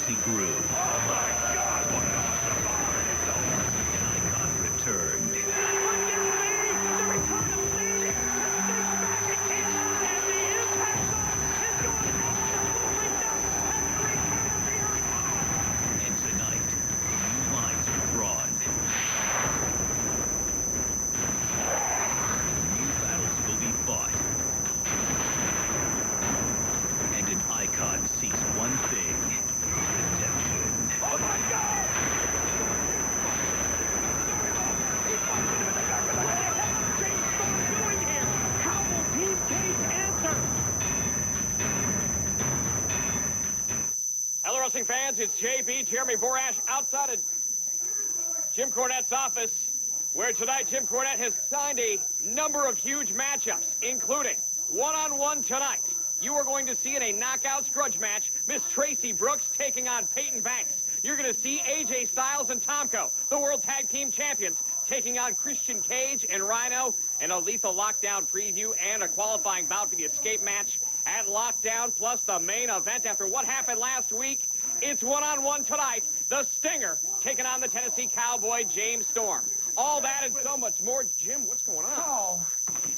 fantasy grew. Oh my God, what an awesome ride! An icon returned. Look at me! The return of Lady! Big magic is and the impact zone is going absolutely nuts at the return of the icon! And tonight, new lines are drawn. New battles will be fought. And an icon sees one thing: redemption. Oh my God! He's punching him in the back of the head! What's James Storm doing here? How will Team Cage answer? Hello, wrestling fans. It's JB, Jeremy Borash, outside of Jim Cornette's office, where tonight Jim Cornette has signed a number of huge matchups, including one-on-one tonight. You are going to see in a knockout grudge match, Miss Tracy Brooks taking on Peyton Banks. You're going to see AJ Styles and Tomko, the World Tag Team Champions, taking on Christian Cage and Rhino, and a Lethal Lockdown preview and a qualifying bout for the escape match at Lockdown, plus the main event after what happened last week. It's one-on-one tonight. The Stinger taking on the Tennessee Cowboy, James Storm. All that and so much more. Jim, what's going on? Oh,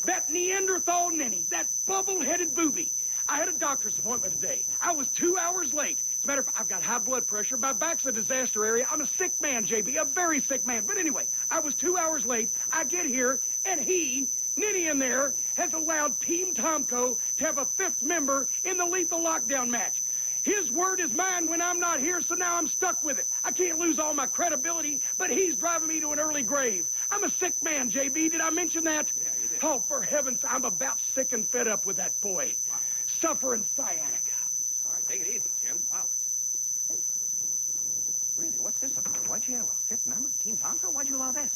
that Neanderthal ninny, that bubble-headed booby. I had a doctor's appointment today. I was 2 hours late. As a matter of fact, I've got high blood pressure. My back's a disaster area. I'm a sick man, JB, a very sick man. But anyway, I was 2 hours late. I get here, and he, Ninny in there, has allowed Team Tomko to have a fifth member in the Lethal Lockdown match. His word is mine when I'm not here, so now I'm stuck with it. I can't lose all my credibility, but he's driving me to an early grave. I'm a sick man, JB. Did I mention that? Yeah, you did. Oh, for heaven's sake, I'm about sick and fed up with that boy. Wow. Suffering sciatica. All right, take it easy, Jim. Wow. Hey, really, what's this about? Why'd you have a fifth member? Team Tomko? Why'd you allow this?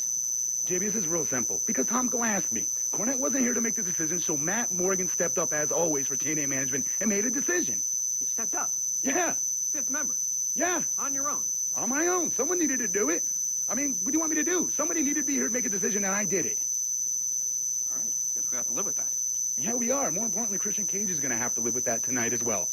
JB, this is real simple. Because Tomko asked me. Cornette wasn't here to make the decision, so Matt Morgan stepped up as always for TNA management and made a decision. You stepped up. Yeah, Fifth member. yeah, On your own. on my own. Someone needed to do it. I mean, what do you want me to do? Somebody needed to be here to make a decision, and I did it. All right. Guess we have to live with that. Yeah, we are. More importantly, Christian Cage is going to have to live with that tonight as well.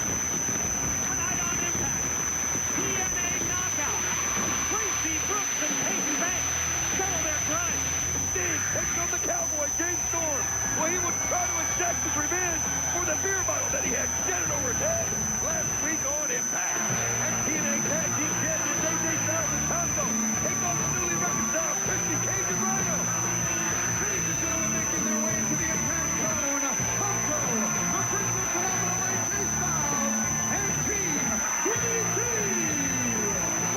Tonight on Impact, TNA Knockout. Tracy Brooks and Peyton Banks settle their grudge. Sting takes on the Cowboy, James Storm. Well, he would try to exact his revenge for the beer bottle that he had jetted over his head last week on Impact. And TNA Tag Team Champions AJ Styles and Tomko take on the newly reconciled Christian Cage and Rhino. Ladies and gentlemen, making their way into the Impact Zone, Tomko, the Christian phenomenal AJ Styles, and Team TNT.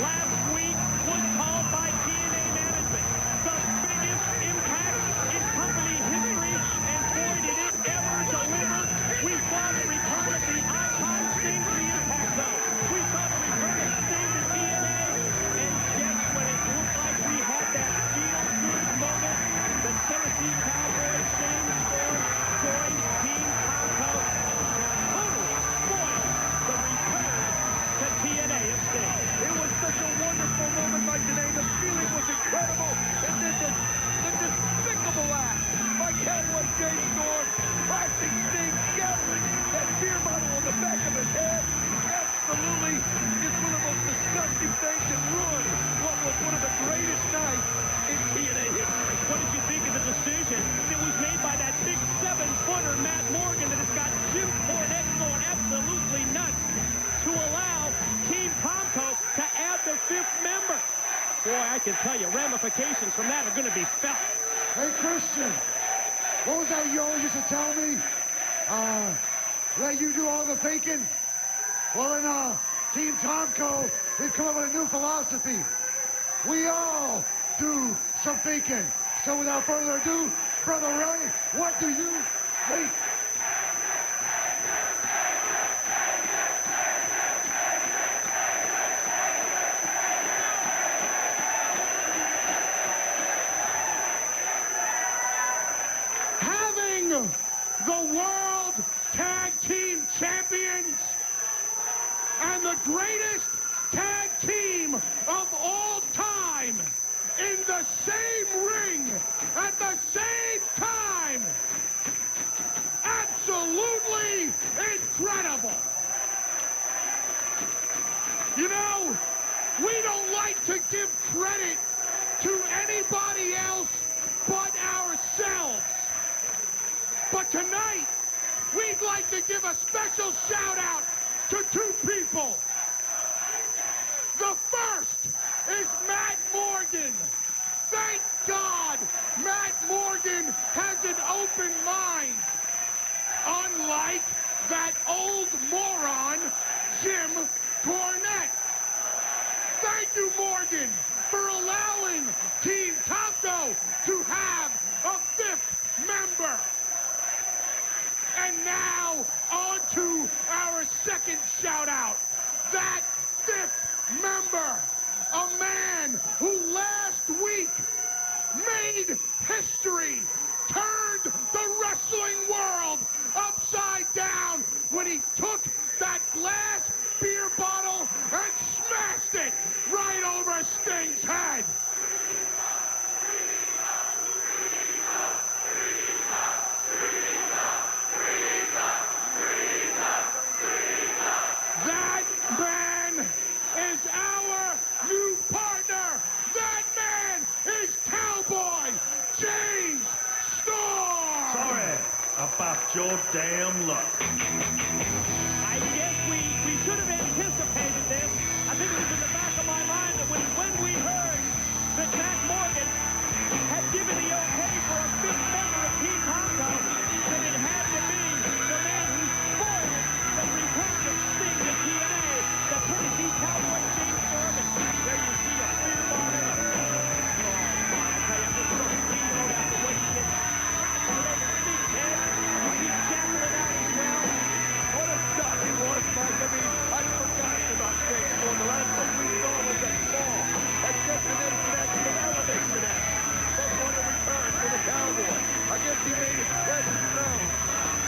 Last week was called by TNA management the biggest impact in company history, and boy did it ever deliver. We saw the return of the icon Sting to the Impact Zone. We saw the return of Sting to TNA, and just when it looked like we had that feel-good moment, the Tennessee Cowboys, James Storm, joined Team Tomko and totally spoiled the return to TNA of Sting. It was such a wonderful moment by today. The feeling was incredible. And then the despicable act by Cowboy James Storm, blasting Sting, gathering that beer bottle on the back of his head. Absolutely, it's one of the most disgusting things that ruined what was one of the greatest nights in TNA history. What did you think of the decision that was made by that big 7-footer Matt Morgan that has got Jim Cornette going absolutely nuts to allow Team Tomko to add the fifth member? Boy, I can tell you, ramifications from that are going to be felt. Hey, Christian, what was that you always used to tell me? Let you do all the thinking? Well, in Team Tomko, we've come up with a new philosophy. We all do some thinking. So without further ado, Brother Ray, what do you think? damn luck. I guess we should have anticipated this. I think it was in the back of my mind that when we heard that Matt Morgan had given the okay for a fifth member of Team Honko, that it had to be the man who spoiled the return of Sting to TNA, the Tennessee Cowboy James Corbin. There you see a clear bottle. Oh, my, I tell you, I'm just so steamrolled out the way he gets it over Sting's head. You see Jacqueline out as well. What a shot it was, Mike. I mean, I'd forgotten about James Ford. The last one we saw was that fall. That destination action and elevation action. That's going to return for the Cowboy. I guess he made his presence known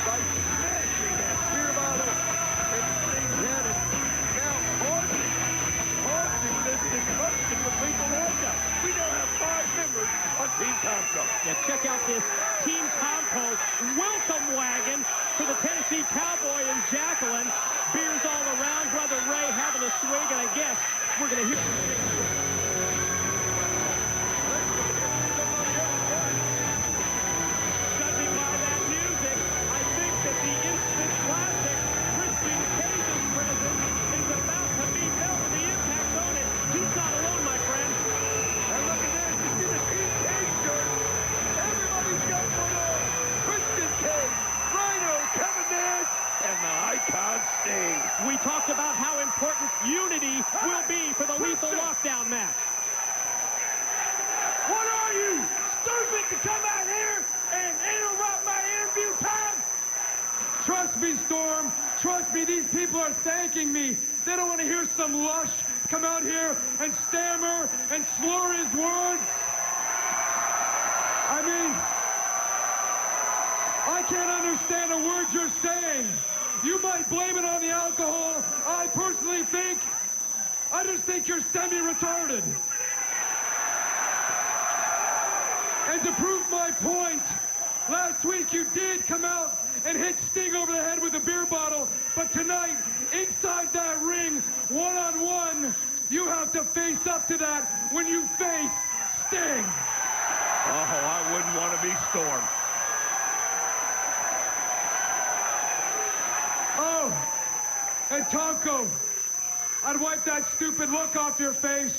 by smashing that beer bottle and Sting's head. And now causing this disruption with lethal headshot. We now have 5 members on Team Tomko. Now check out this Team Tomko welcome wagon for the Tennessee Cowboy and Jacqueline. Beers all around. Brother Ray having a swig, and I guess we're going to hear some judging by that music, I think that the instant classic Christian Cage's presence is about to be felt. The impact on it. He's not alone, my friend. And look at this, you see the Team Cage shirt. Everybody's got one on. Christian Cage, Rhino, Kevin Nash, and the Icon Sting. We talked about how important unity will be for the lethal lockdown match. What are you, stupid, to come out here and interrupt my interview time? Trust me, Storm. Trust me, these people are thanking me. They don't want to hear some lush come out here and stammer and slur his words. I mean, I can't understand a word you're saying. You might blame it on the alcohol. I personally think, I just think you're semi-retarded. And to prove my point, last week you did come out and hit Sting over the head with a beer bottle, but tonight, inside that ring, one-on-one, you have to face up to that when you face Sting. Oh, I wouldn't want to be Storm. Oh, and Tomko, I'd wipe that stupid look off your face,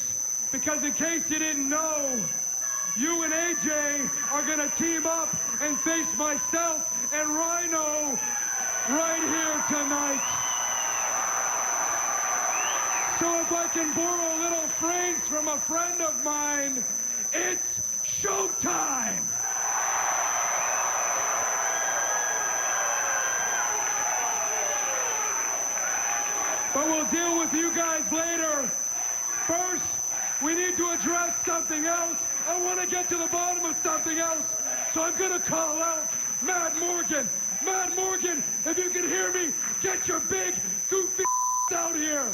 because in case you didn't know, you and AJ are going to team up and face myself and Rhino right here tonight. So if I can borrow a little phrase from a friend of mine, it's showtime! But we'll deal with you guys later. First, we need to address something else. I want to get to the bottom of something else. So I'm going to call out Matt Morgan. Matt Morgan, if you can hear me, get your big, goofy out here.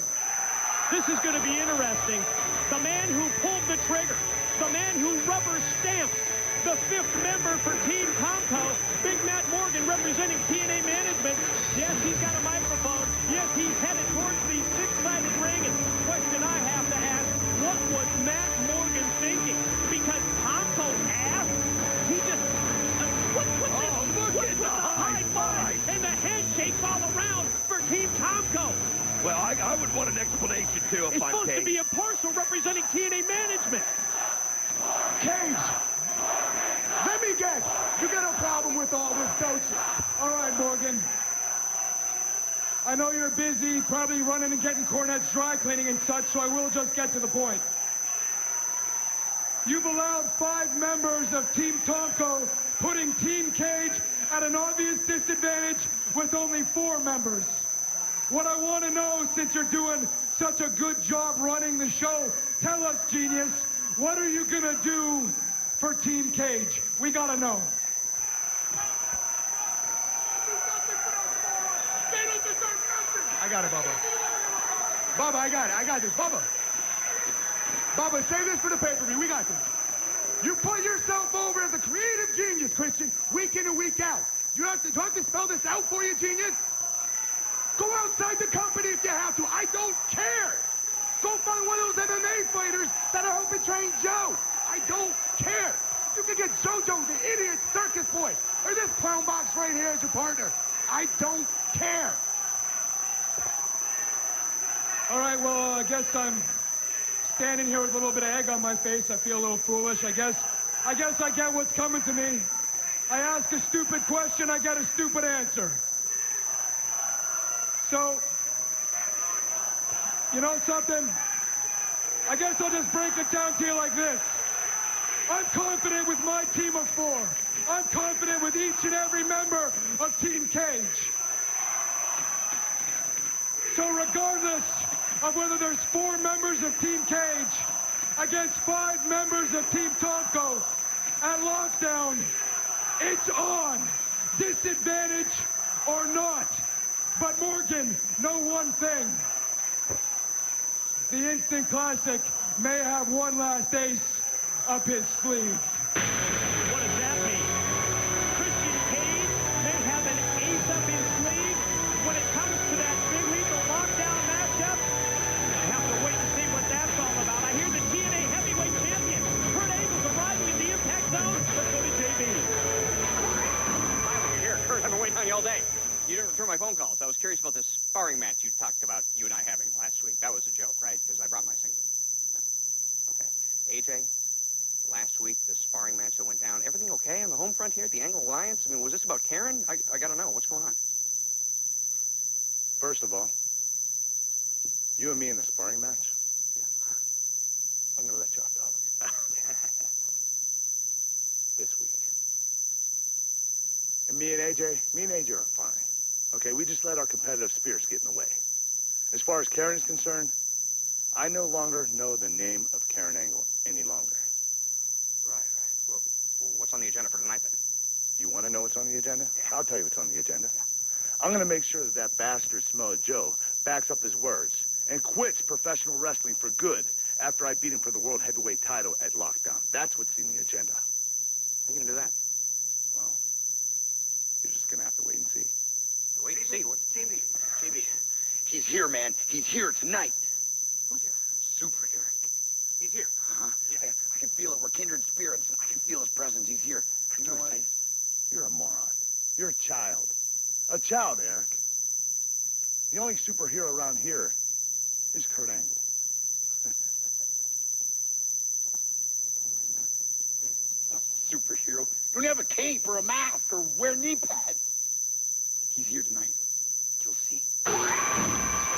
This is going to be interesting. The man who pulled the trigger, the man who rubber stamped the 5th member for Team Tomko, Big Matt Morgan representing TNA Management. Yes, he's got a microphone. Yes, he's headed towards the 6-sided ring. And the question I have to ask, what was Matt Morgan thinking? Because Tomko asked, he just, what's with the high five and the handshakes all around for Team Tomko? Well, I would want an explanation, too, if It's I'm supposed to Cage. be a parcel representing TNA Management. Cage, let me guess. You got a problem with all this, don't you? All right, Morgan. I know you're busy, probably running and getting Cornette's dry cleaning and such, so I will just get to the point. You've allowed 5 members of Team Tomko, putting Team Cage at an obvious disadvantage with only 4 members. What I want to know, since you're doing such a good job running the show, tell us, genius, what are you going to do for Team Cage? We got to know. I got it, Bubba. Bubba, I got it. I got this. Bubba. Bubba, save this for the pay-per-view. We got this. You put yourself over as a creative genius, Christian, week in and week out. Do I have to spell this out for you, genius? Go outside the company if you have to. I don't care. Go find one of those MMA fighters that are helping train Joe. I don't care. You can get JoJo, the idiot circus boy, or this clown box right here as your partner. I don't care. All right, well, I guess I'm standing here with a little bit of egg on my face. I feel a little foolish. I guess I get what's coming to me. I ask a stupid question, I get a stupid answer. So, you know something? I guess I'll just break it down to you like this. I'm confident with my team of 4. I'm confident with each and every member of Team Cage. So regardless of whether there's 4 members of Team Cage against 5 members of Team Tomko at Lockdown, it's on, disadvantage or not. But Morgan, know one thing. The Instant Classic may have one last ace up his sleeve. What does that mean? Christian Cage may have an ace up his sleeve when it comes to that big lethal lockdown matchup. I have to wait and see what that's all about. I hear the TNA heavyweight champion, Kurt Angle's arriving in the impact zone. Let's go to JB. Finally, you're here, Kurt. I've been waiting on you all day. You didn't return my phone calls. I was curious about this sparring match you talked about, you and I having last week. That was a joke, right? Because I brought my singlet. No. Okay. AJ, last week, the sparring match that went down, everything okay on the home front here at the Angle Alliance? I mean, was this about Karen? I gotta know. What's going on? First of all, you and me in a sparring match? Yeah. I'm gonna let you off the hook. This week. And me and AJ are fine. Okay, we just let our competitive spirits get in the way. As far as Karen is concerned, I no longer know the name of Karen Angle any longer. Right. Well, what's on the agenda for tonight, then? You want to know what's on the agenda? Yeah. I'll tell you what's on the agenda. Yeah. I'm going to make sure that bastard Samoa Joe backs up his words and quits professional wrestling for good after I beat him for the World Heavyweight title at Lockdown. That's what's in the agenda. How are you going to do that? Well, you're just going to have to wait and see. Wait and see. What? JB, he's here, man. He's here tonight. Who's here? Super Eric. He's here. Uh-huh. Yeah. I can feel it. We're kindred spirits. I can feel his presence. He's here. You know what? You're a moron. You're a child. A child, Eric. The only superhero around here is Kurt Angle. Superhero. Don't have a cape or a mask or wear knee pads. He's here tonight. You'll see.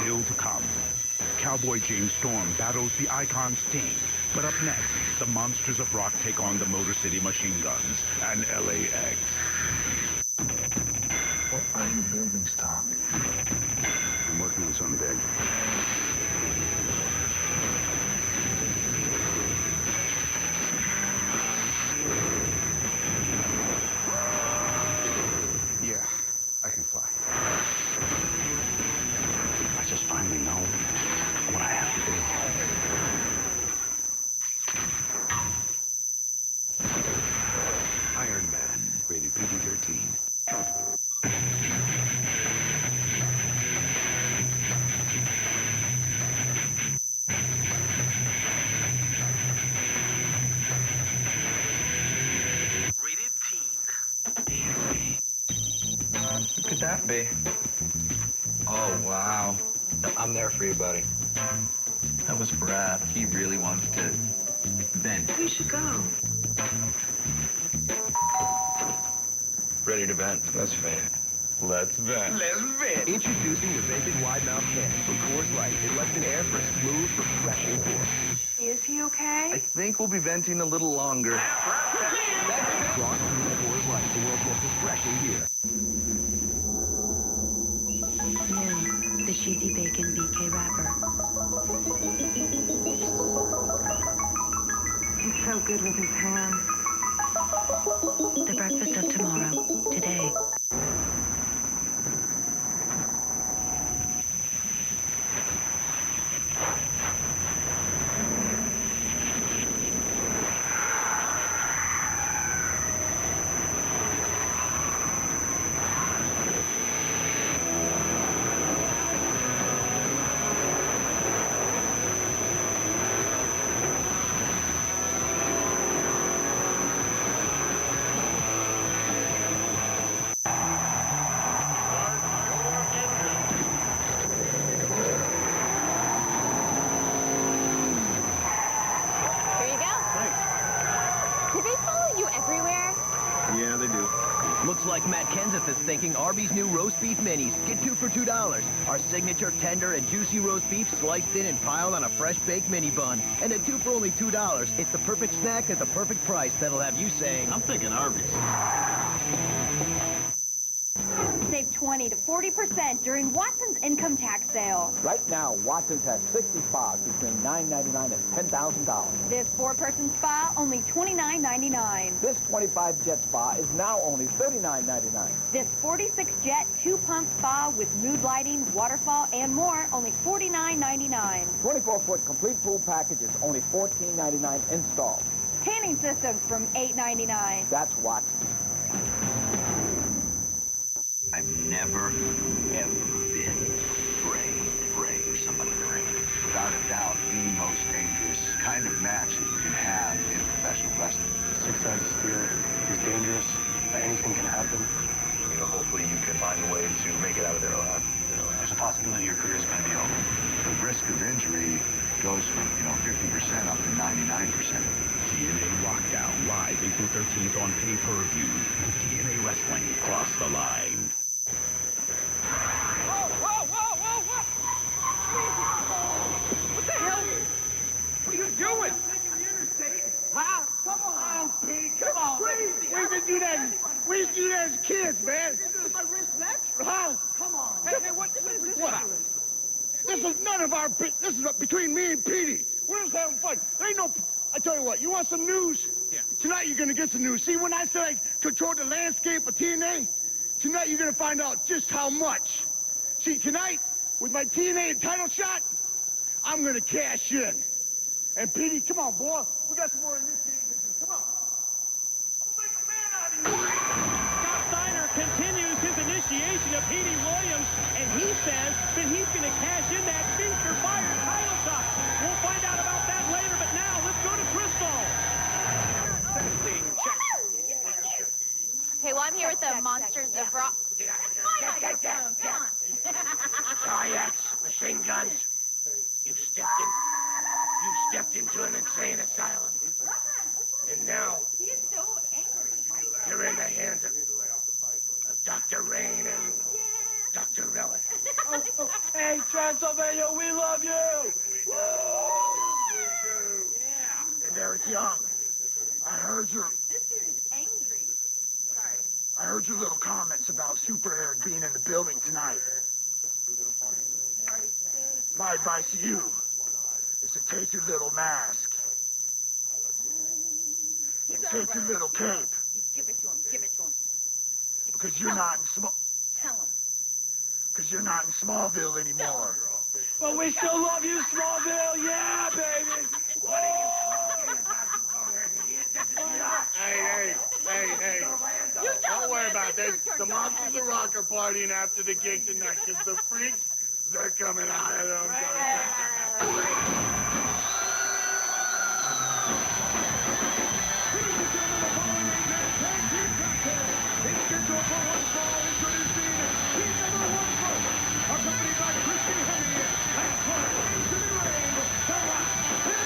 Still to come. Cowboy James Storm battles the Icon Sting. But up next, the Monsters of Rock take on the Motor City Machine Guns and LAX. What are you building, Stark? I'm working on something big. Yeah, I can fly. I just finally know what I have to do. Iron Man, rated PG-13. Who could that be? Oh, wow. I'm there for you, buddy. That was Brad. He really wants to vent. We should go. Ready to vent? Let's vent. Let's vent. Let's vent. Introducing the vented wide mouth can from Coors Light. It lets in air for a smooth, refreshing pour. Is he okay? I think we'll be venting a little longer. Frost Smooth Coors Light, the world's most refreshing beer. New, the cheesy bacon BK wrapper. He's so good with his hands. The breakfast of tomorrow, today. like Matt Kenseth is thinking, Arby's new roast beef minis. Get 2 for $2. Our signature tender and juicy roast beef sliced in and piled on a fresh baked mini bun. And at 2 for only $2, it's the perfect snack at the perfect price that'll have you saying, I'm thinking Arby's. Save 20 to 40% during Watson's income tax sale. Right now, Watson's has 60 spas between $9.99 and $10,000. This 4-person spa, only $29.99. This 25-jet spa is now only $39.99. This 46-jet 2-pump spa with mood lighting, waterfall, and more, only $49.99. 24-foot complete pool package is only $14.99 installed. Tanning systems from $8.99. That's Watson's. I've never, ever been afraid of somebody in the ring. Without a doubt, the most dangerous kind of match that you can have in professional wrestling. Six-sided steel is dangerous. Anything can happen. You know, hopefully you can find a way to make it out of there alive. There's a possibility your career is going to be over. The risk of injury goes from, 50% up to 99%. TNA Lockdown, live April 13th on pay-per-view. TNA Wrestling, cross the line. What the hell? What are you doing? Huh? Come on, Pete. Come on. We used to do that. We used to do that as kids, man. My wrist next? Huh? Come on. Hey, what is this about? This is none of our business. This is between me and Petey. We're just having fun. There ain't no... I tell you what, you want some news? Yeah. Tonight you're gonna get some news. See, when I said I controlled the landscape of TNA, tonight you're gonna find out just how much. See, tonight, with my TNA title shot, I'm gonna cash in. And Petey, come on, boy. We got some more initiations. Come on. I'm gonna make a man out of you. Scott Steiner continues his initiation of Petey Williams, and he says that he's going to cash in that feature fire title shot. We'll find out about that later, but now let's go to Crystal. Hey, well, I'm here with the Monsters of Rock. Come on. Kayaks, machine guns. You stepped into an insane asylum. And now, you're in the hands of Dr. Rain and Dr. Relic. Hey, Transylvania, we love you! And Eric Young, I heard your little comments about Super Eric being in the building tonight. My advice to you is to take your little mask and take your little cape. Give it to him. Because you're not in Tell him. Because you're not in Smallville anymore. But we still love you, Smallville! Yeah, baby! Hey. Don't worry about this. The Monsters of Rock are partying after the gig tonight because the freaks, they're coming out of them. Scheduled for one fall, introducing team number 1 first, accompanied by Christy Henry, and into the ring, The Rock.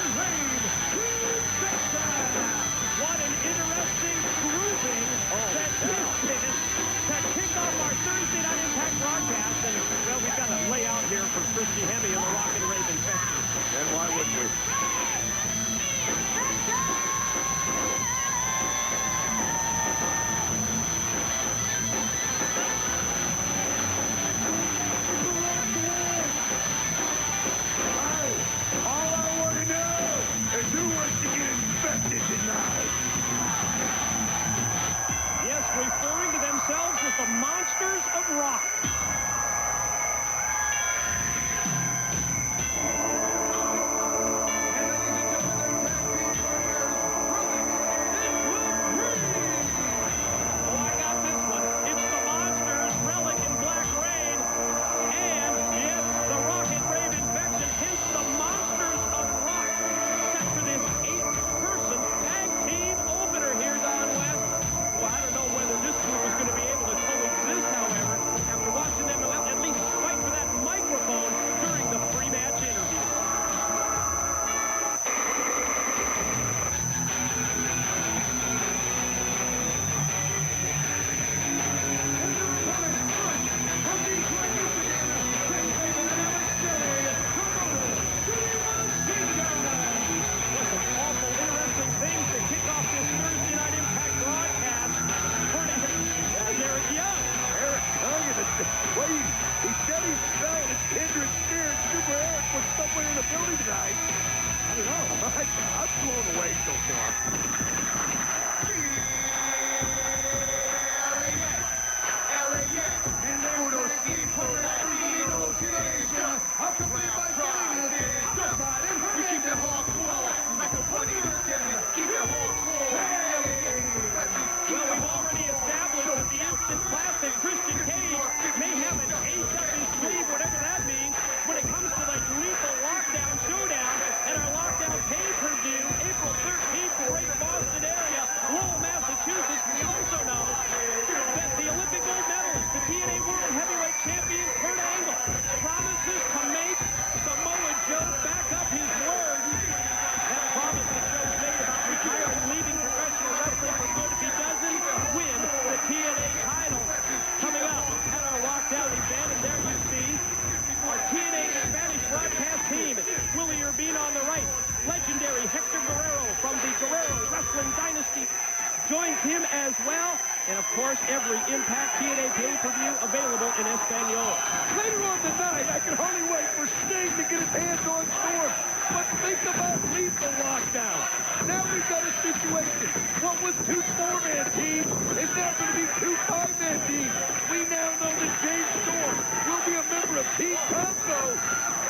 lethal lockdown. Now we've got a situation. What was two 4-man teams is now going to be two 5-man teams. We now know that James Storm will be a member of Team Tomko.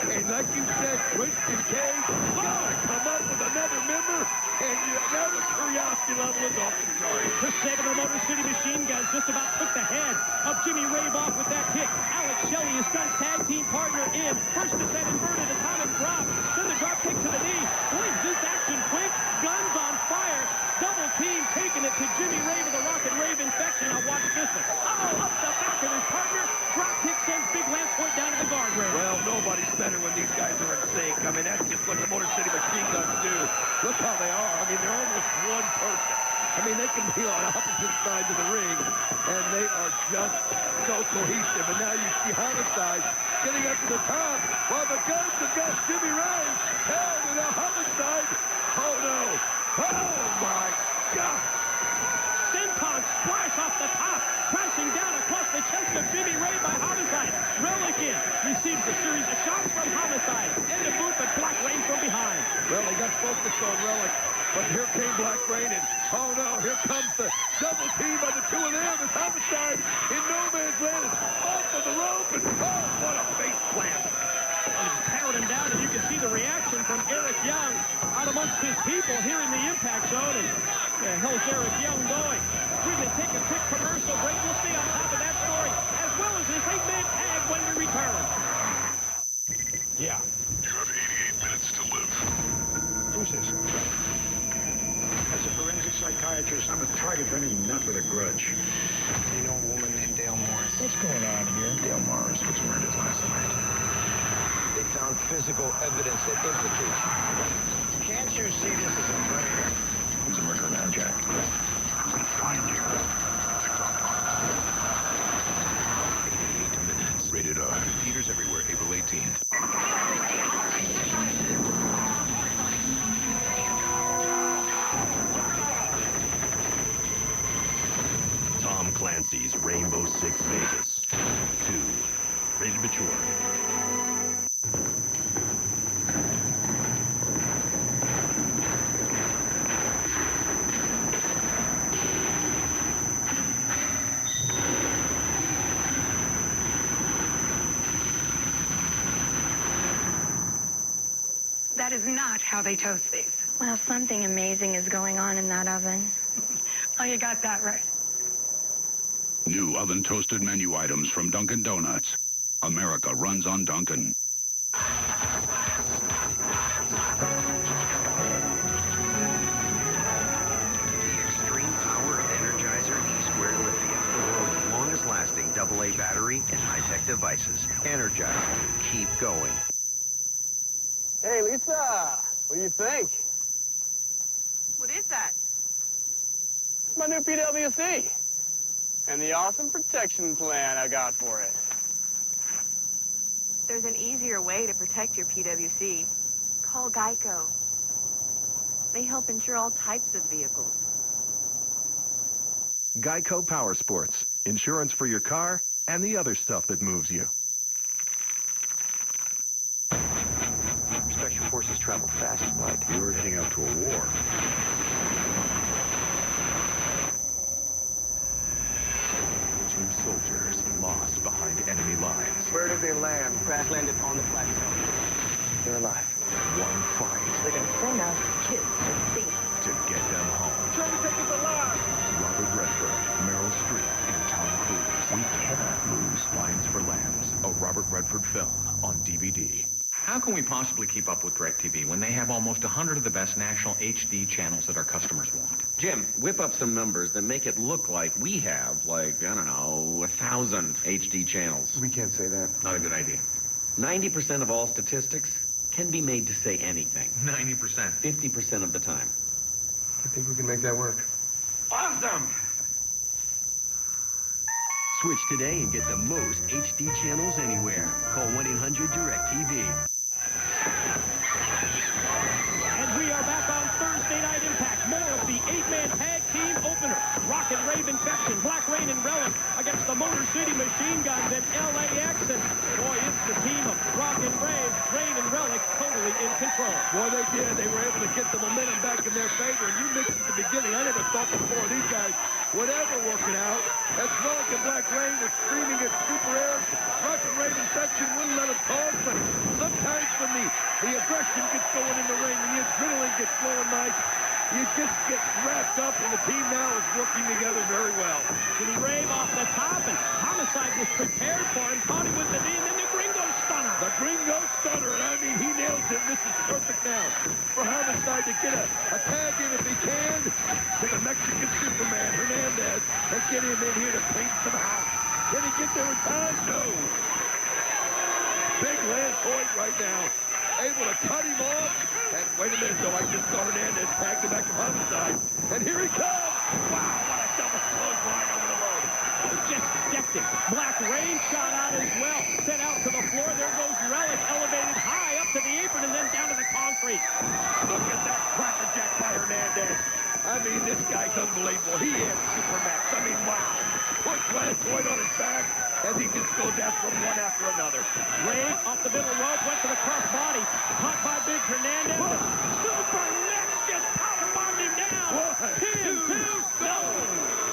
And like you said, Christian Cage gotta come up with another member. And now the curiosity level is off the charts. The second of the Motor City Machine Guns just about took the head of Jimmy Rave off with that kick. Alex Shelley, his son's tag team partner, in. First is that inverted atomic drop. Then the drop kick to the knee. Boy, is this action quick. Guns on fire. Double team taking it to Jimmy Rave with a Rocket Rave infection. Now watch this one. Oh, up the back of his partner. Drop kick sends Big Lance Point down to the guardrail. Well, nobody's better when these guys are in sync. I mean, that's just what the Motor City Machine Guns do. Look how they are. I mean, they're almost one person. I mean, they can be on opposite sides of the ring, and they are just so cohesive. And now you see Homicide getting up to the top while the Guns have got Jimmy Rave held, and now Homicide. Oh, no. Oh, my God. Senton splash off the top, crashing down across the chest of Jimmy Rave by Homicide. Relic in, receives a series of shots from Homicide. End of boot, but Black Rain from behind. Well, he got focused on Relic, but here came Black Rain, and oh no, here comes the double team by the two of them. It's Homicide in no man's land, off of the rope, and oh, what a face plant. And he powered him down, and you can see the reaction from Eric Young out amongst his people here in the impact zone. And where the hell's Eric Young going? We're going to take a quick commercial break. We'll stay on top of that story, as well as this 8-man tag when we return. Yeah. You have 88 minutes to live. Who's this? As a forensic psychiatrist, I'm a target for any nut with a grudge. You know a woman named Dale Morris? What's going on here? Dale Morris was murdered last night. They found physical evidence that implicates you. Can't you see this as a murder? Who's a murderer now, Jack? I'm gonna find you. 88 minutes. Rated R. Theaters everywhere, April 18th. Tom Clancy's Rainbow Six Vegas 2. Rated mature. That is not how they toast these. Well, something amazing is going on in that oven. Oh, you got that right. New oven-toasted menu items from Dunkin' Donuts. America runs on Dunkin'. The extreme power of Energizer E-Square Lithium. The world's longest-lasting AA battery and high-tech devices. Energizer. Keep going. Hey, Lisa, what do you think? What is that? My new PWC. And the awesome protection plan I got for it. There's an easier way to protect your PWC. Call Geico. They help insure all types of vehicles. Geico Power Sports. Insurance for your car and the other stuff that moves you. Special forces travel fast at night. You're heading out to a war. Two soldiers lost behind enemy lines. Where did they land? Crash landed on the plateau. They're alive. One fight They're going to send us kids to see. to get them home. Try to take us alive. Robert Redford, Meryl Streep, and Tom Cruise. We cannot lose Lines for Lambs, a Robert Redford film on DVD. How can we possibly keep up with DirecTV when they have almost 100 of the best national HD channels that our customers want? Jim, whip up some numbers that make it look like we have, like, I don't know, 1,000 HD channels. We can't say that. Not a good idea. 90% of all statistics can be made to say anything. 90%. 50% of the time. I think we can make that work. Awesome. Switch today and get the most HD channels anywhere. Call 1-800-DIRECTV. And we are back on Thursday Night Impact. More of the 8-man tag team opener. Rocket Rave Infection, Black Rain and Relic against the Motor City Machine Guns and LAX. And boy, it's the team of Rocket Rave, Rain and Relic totally in control. Boy, they did. They they were able to get the momentum back in their favor. And you mentioned at the beginning, I never thought before these guys would ever working out. As Relic and Black Rain were screaming at Super Air, Russian Raven section wouldn't let them talk, but sometimes when the aggression gets going in the ring and the adrenaline gets flowing, Mike, you just get wrapped up, and the team now is working together very well. Jimmy Rave off the top, and Homicide was prepared for him, caught him with the knee, and then the Gringo Stunner. The Gringo Stunner, and I mean, he nails him. This is perfect now for Homicide to get a tag in if he can to the Mexican Superman, Hernandez, and get him in here to paint some house. Can he get there in time? No. Big Lance Hoyt right now, able to cut him off. And wait a minute, though, I just saw Hernandez tagged him back to Homicide. And here he comes. Wow, what a double clothesline over the low. Just decked it. Black Rain shot out as well. Sent out to the floor. There goes Relic, elevated high up to the apron and then down to the concrete. Look at that crackerjack by Hernandez. I mean, this guy's unbelievable. He is Supermax. I mean, wow. Put Lance Hoyt on his back as he just goes after one after another. Rain off the middle rope, went to the cross body. Caught by Big Hernandez. Supermax just powerbombed him down. 10, 2, go.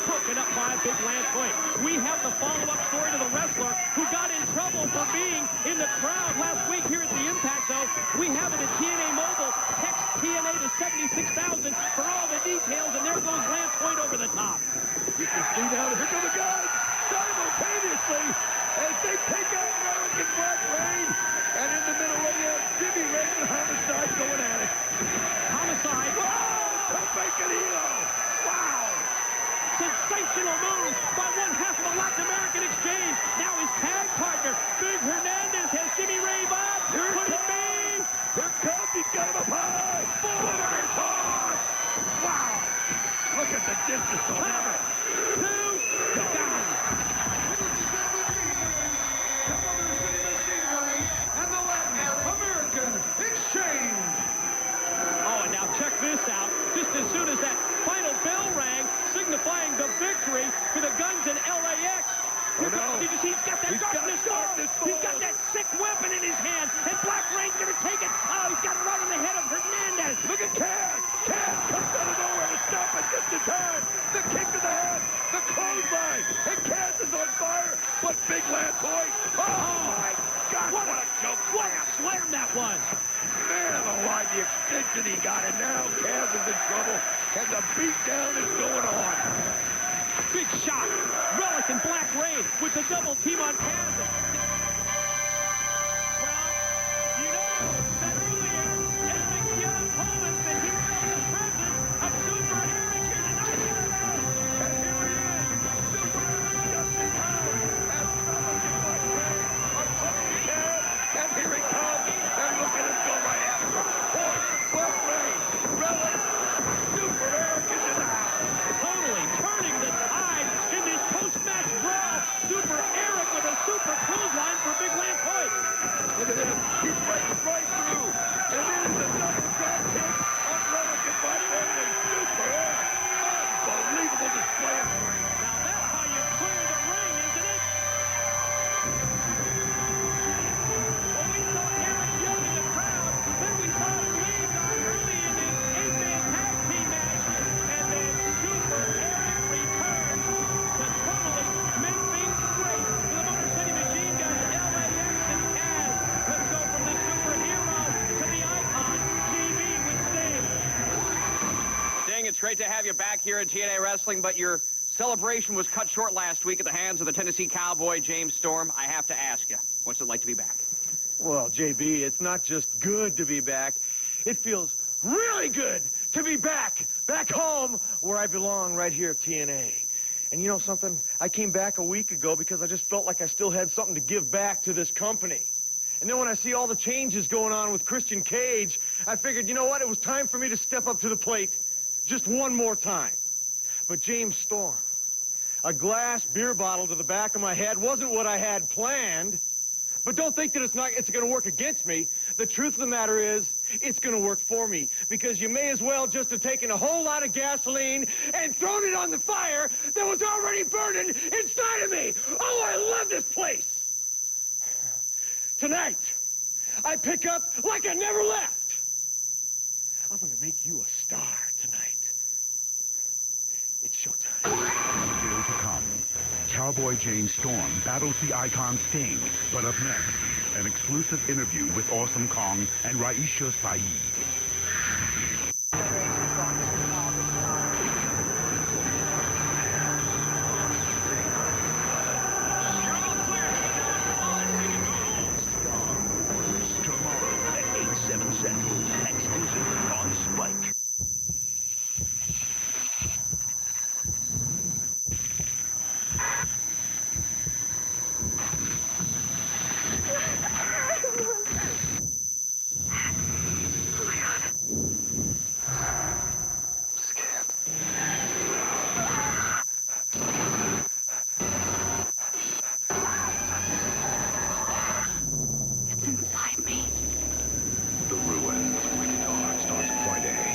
Broken up by Big Lance Hoyt. We have the follow-up story to the wrestler who got in trouble for being in the crowd last week here at the Impact Zone. We have it at TNA Mobile. Text TNA to 76,000 for all the details, and there goes Lance Hoyt over the top. You can see now, here come the guys simultaneously as they take out Relic and Black Rain. And in the middle of you, Jimmy Raven and Homicide going at it. Homicide. Whoa! Tope-Canino! Wow! Sensational move by one half of the Latin American Exchange. Now his tag partner, Big Hernandez, has Jimmy Rave up. Here it comes! Here comes! He's got him up high! Forward toss! Wow! Look at the distance on that. 2, down. And the Latin American Exchange. Oh, and now check this out. Just as soon as that final bell rang, signifying the victory for the Guns in LAX. Oh, no. Did you see? He's got that darkness ball. He's got that sick weapon in his hand. And Black Rain's going to take it. Oh, he's got it right in the head of Hernandez. Look at Kaz. Kaz comes out of nowhere to stop it just in time. The kick to the head. The clothesline. And Kaz is on fire. But Big Lance Hoyt. Oh, my God. What a choke slam. What a slam that was. Man alive, the extension he got. And now Kaz is in trouble. And the beatdown is going on. Big shot. Relic and Black Rain with the double team on Kaz. Well, you know that earlier, Eric Young told us that he was in the presence of Super Eric here tonight. And here he is. Super Eric just in time. As Relic and Black Rain are punching Kaz. And here he comes. And look at him go right after him. Boy, Black Rain, Relic, Super Eric is in the house. Totally turning the tide in this post-match brawl. Super Eric with a super clothesline for Big Lance Hoyt. Look at this. He breaks right through. And it is a double drop kick on Relic and Black Rain and Super Eric. Unbelievable display of strength. Now that's how you clear the ring, isn't it? Well, we saw Eric Young in the crowd. Then we saw him leave early in his 8-man tag team match. And then Super Eric returns to totally make things great for the Motor City Machine Guns, LAX, and Kaz. Let's go from the superhero to the icon, TV with Sting. Sting, it's great to have you back here at TNA Wrestling, but your celebration was cut short last week at the hands of the Tennessee Cowboy, James Storm. I have to ask you, what's it like to be back? Well, JB, it's not just good to be back. It feels really good to be back home where I belong, right here at TNA. And you know something? I came back a week ago because I just felt like I still had something to give back to this company. And then when I see all the changes going on with Christian Cage, I figured, you know what? It was time for me to step up to the plate just one more time. But James Storm, a glass beer bottle to the back of my head wasn't what I had planned. But don't think that it's going to work against me. The truth of the matter is, it's going to work for me. Because you may as well just have taken a whole lot of gasoline and thrown it on the fire that was already burning inside of me. Oh, I love this place. Tonight, I pick up like I never left. you a star tonight. It's showtime. Still to come, Cowboy James Storm battles the icon Sting. But up next, an exclusive interview with Awesome Kong and Raisha Saeed. Tomorrow at 8/7 Central, exclusive on Spike. It's inside me. The ruins. Rated R. Stars Friday.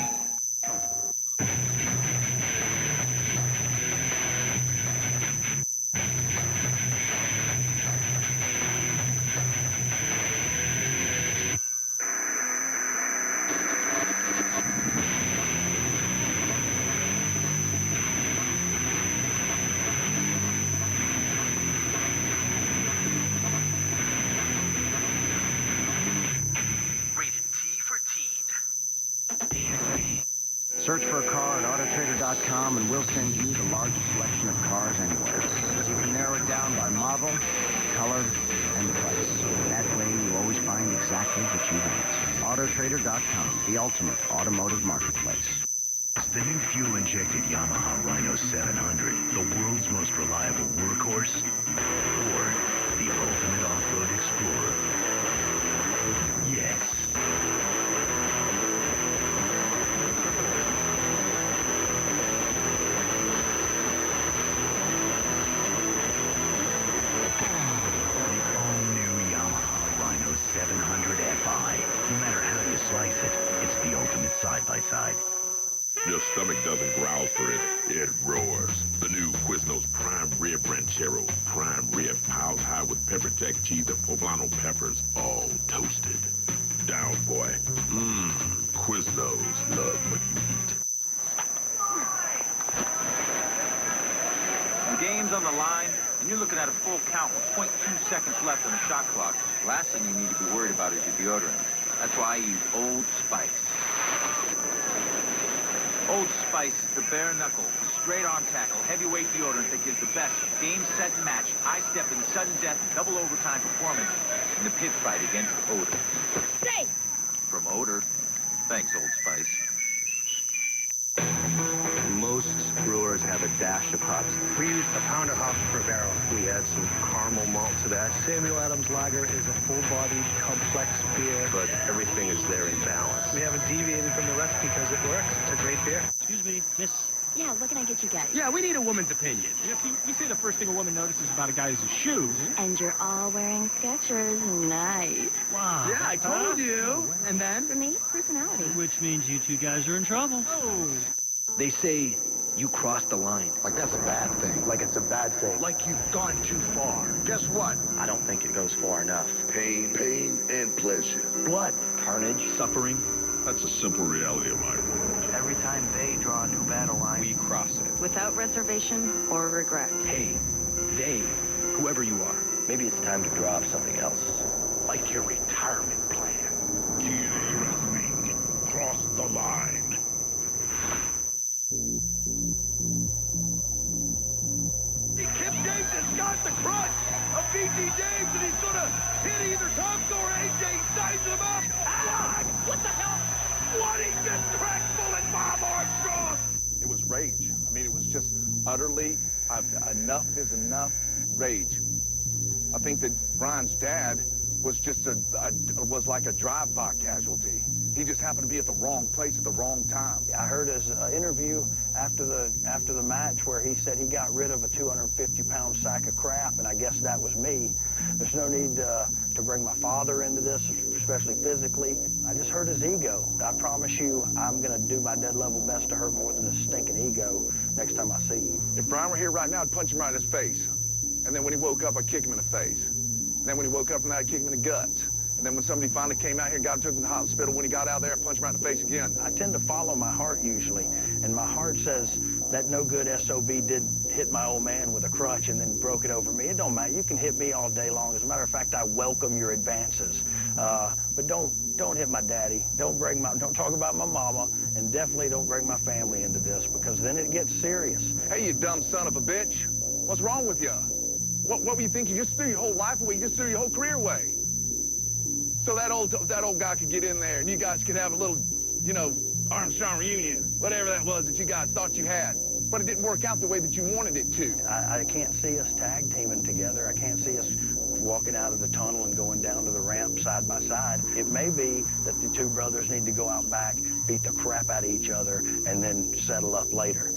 Search for a car at Autotrader.com and we'll send you the largest selection of cars anywhere. You can narrow it down by model, color, and price. That way you always find exactly what you want. Autotrader.com, the ultimate automotive marketplace. The new fuel-injected Yamaha Rhino 700, the world's most reliable workhorse, or the ultimate off-road explorer? Yes. The all-new Yamaha Rhino 700 Fi. No matter how you slice it, it's the ultimate side-by-side. Your stomach doesn't growl for it. It roars. The new Quiznos Prime Rib Ranchero. Prime rib piled high with pepper jack cheese and poblano peppers, all toasted. Down, boy. Mmm. Quiznos love what you eat. The game's on the line, and you're looking at a full count with 0.2 seconds left on the shot clock. Last thing you need to be worried about is your deodorant. That's why I use Old Spice. Old Spice is the bare-knuckle, straight-on tackle, heavyweight deodorant that gives the best game, set, and match, high-step and sudden death, double overtime performance in the pit fight against odor. Stay! From odor, thanks, Old Spice. Most brewers have a dash of hops. We used a pound of hops per barrel. We add some caramel malt to that. Samuel Adams Lager is a full-bodied, complex beer. But everything is there in balance. We haven't deviated from the recipe because it works. It's a great beer. Excuse me, miss. Yeah, what can I get you guys? Yeah, we need a woman's opinion. You say the first thing a woman notices about a guy is his shoes. And you're all wearing Skechers. Nice. Wow. Yeah, I told you. And then? For me, personality. Which means you two guys are in trouble. Oh. They say you crossed the line. Like that's a bad thing. Like it's a bad thing. Like you've gone too far. Guess what? I don't think it goes far enough. Pain and pleasure. Blood, carnage, suffering. That's a simple reality of my world. Every time they draw a new battle line, we cross it. Without reservation or regret. Hey, they, whoever you are, maybe it's time to draw up something else. Like your retirement plan. TNA Wrestling. Cross the line. Kip James has got the crutch of BT James, and he's gonna hit either Tomko or AJ, sizing him up. Ah! What the hell? What? He just cracked bullet Bob Armstrong! It was rage. I mean, it was just utterly enough is enough rage. I think that Brian's dad was just was like a drive-by casualty. He just happened to be at the wrong place at the wrong time. I heard his interview after the match where he said he got rid of a 250-pound sack of crap, and I guess that was me. There's no need to bring my father into this, especially physically. I just hurt his ego. I promise you, I'm going to do my dead level best to hurt more than his stinking ego next time I see him. If Brian were here right now, I'd punch him right in his face. And then when he woke up, I'd kick him in the face. And then when he woke up from that, I'd kick him in the guts. And then when somebody finally came out here and took him to the hospital, when he got out there, I punched him right in the face again. I tend to follow my heart usually, and my heart says that no good SOB did hit my old man with a crutch and then broke it over me. It don't matter. You can hit me all day long. As a matter of fact, I welcome your advances. But don't hit my daddy. Don't talk about my mama, and definitely don't bring my family into this, because then it gets serious. Hey, you dumb son of a bitch. What's wrong with you? What were you thinking? You just threw your whole life away. You just threw your whole career away. So that old guy could get in there, and you guys could have a little, you know, Armstrong reunion, whatever that was that you guys thought you had. But it didn't work out the way that you wanted it to. I can't see us tag teaming together. I can't see us walking out of the tunnel and going down to the ramp side by side. It may be that the two brothers need to go out back, beat the crap out of each other, and then settle up later.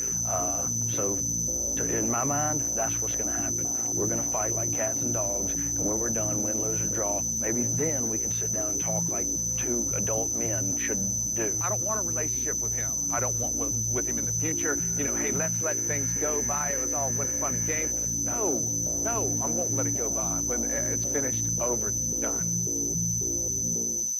In my mind, that's what's going to happen. We're going to fight like cats and dogs, and when we're done, win, lose, or draw, maybe then we can sit down and talk like two adult men should do. I don't want a relationship with him. I don't want with him in the future. You know, hey, let's let things go by. It was all fun and games. No, I won't let it go by. When it's finished, over, done.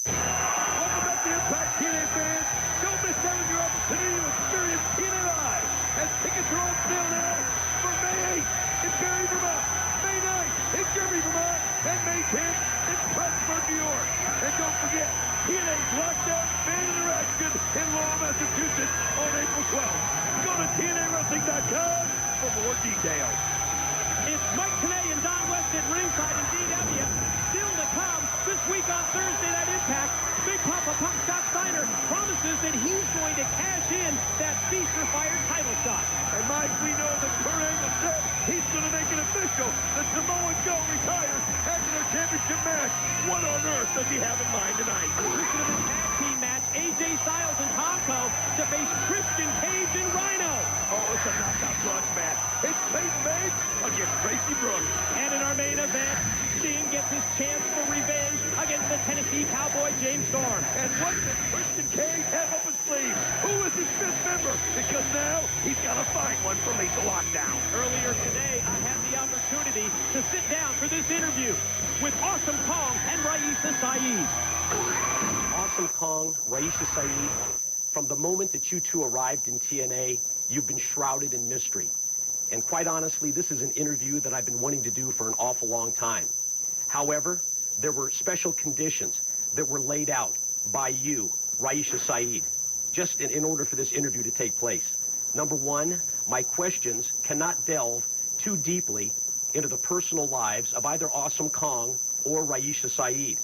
Welcome back to Impact TNA fans. Don't miss out on your opportunity to experience TNA Live, as tickets are on sale now for May 8th in Barrie, Vermont, May 9th in Germany, Vermont, and May 10th in Plattsburgh, New York. And don't forget, TNA's Lockdown Fan Interaction in Lowell, Massachusetts on April 12th. Go to TNAWrestling.com for more details. It's Mike Tenay and Don West at ringside in DW. Still to come this week on Thursday Night Impact. Big Papa Pump Scott Steiner promises that he's going to cash in that Feast or Fire title shot. And Mike, we know that Kurt Angle said he's going to make it official that Samoa Joe retires after their championship match. What on earth does he have in mind tonight? Listen to this tag team match. AJ Styles and Tomko to face Christian Cage and Rhino. Oh, it's a knockout clutch match. It's Peyton Bates against Tracy Brooks. And in our main event, Sting gets his chance for revenge against the Tennessee Cowboy James Storm. And what does Christian Cage have up his sleeve? Who is his fifth member? Because now he's got to find one for Lethal Lockdown. Earlier today, I had the opportunity to sit down for this interview with Awesome Kong and Raisa Saeed. Awesome Kong, Raisa Saeed, from the moment that you two arrived in TNA, you've been shrouded in mystery. And quite honestly, this is an interview that I've been wanting to do for an awful long time. However, there were special conditions that were laid out by you, Raisa Saeed, just in order for this interview to take place. Number one, my questions cannot delve too deeply into the personal lives of either Awesome Kong or Raisa Saeed.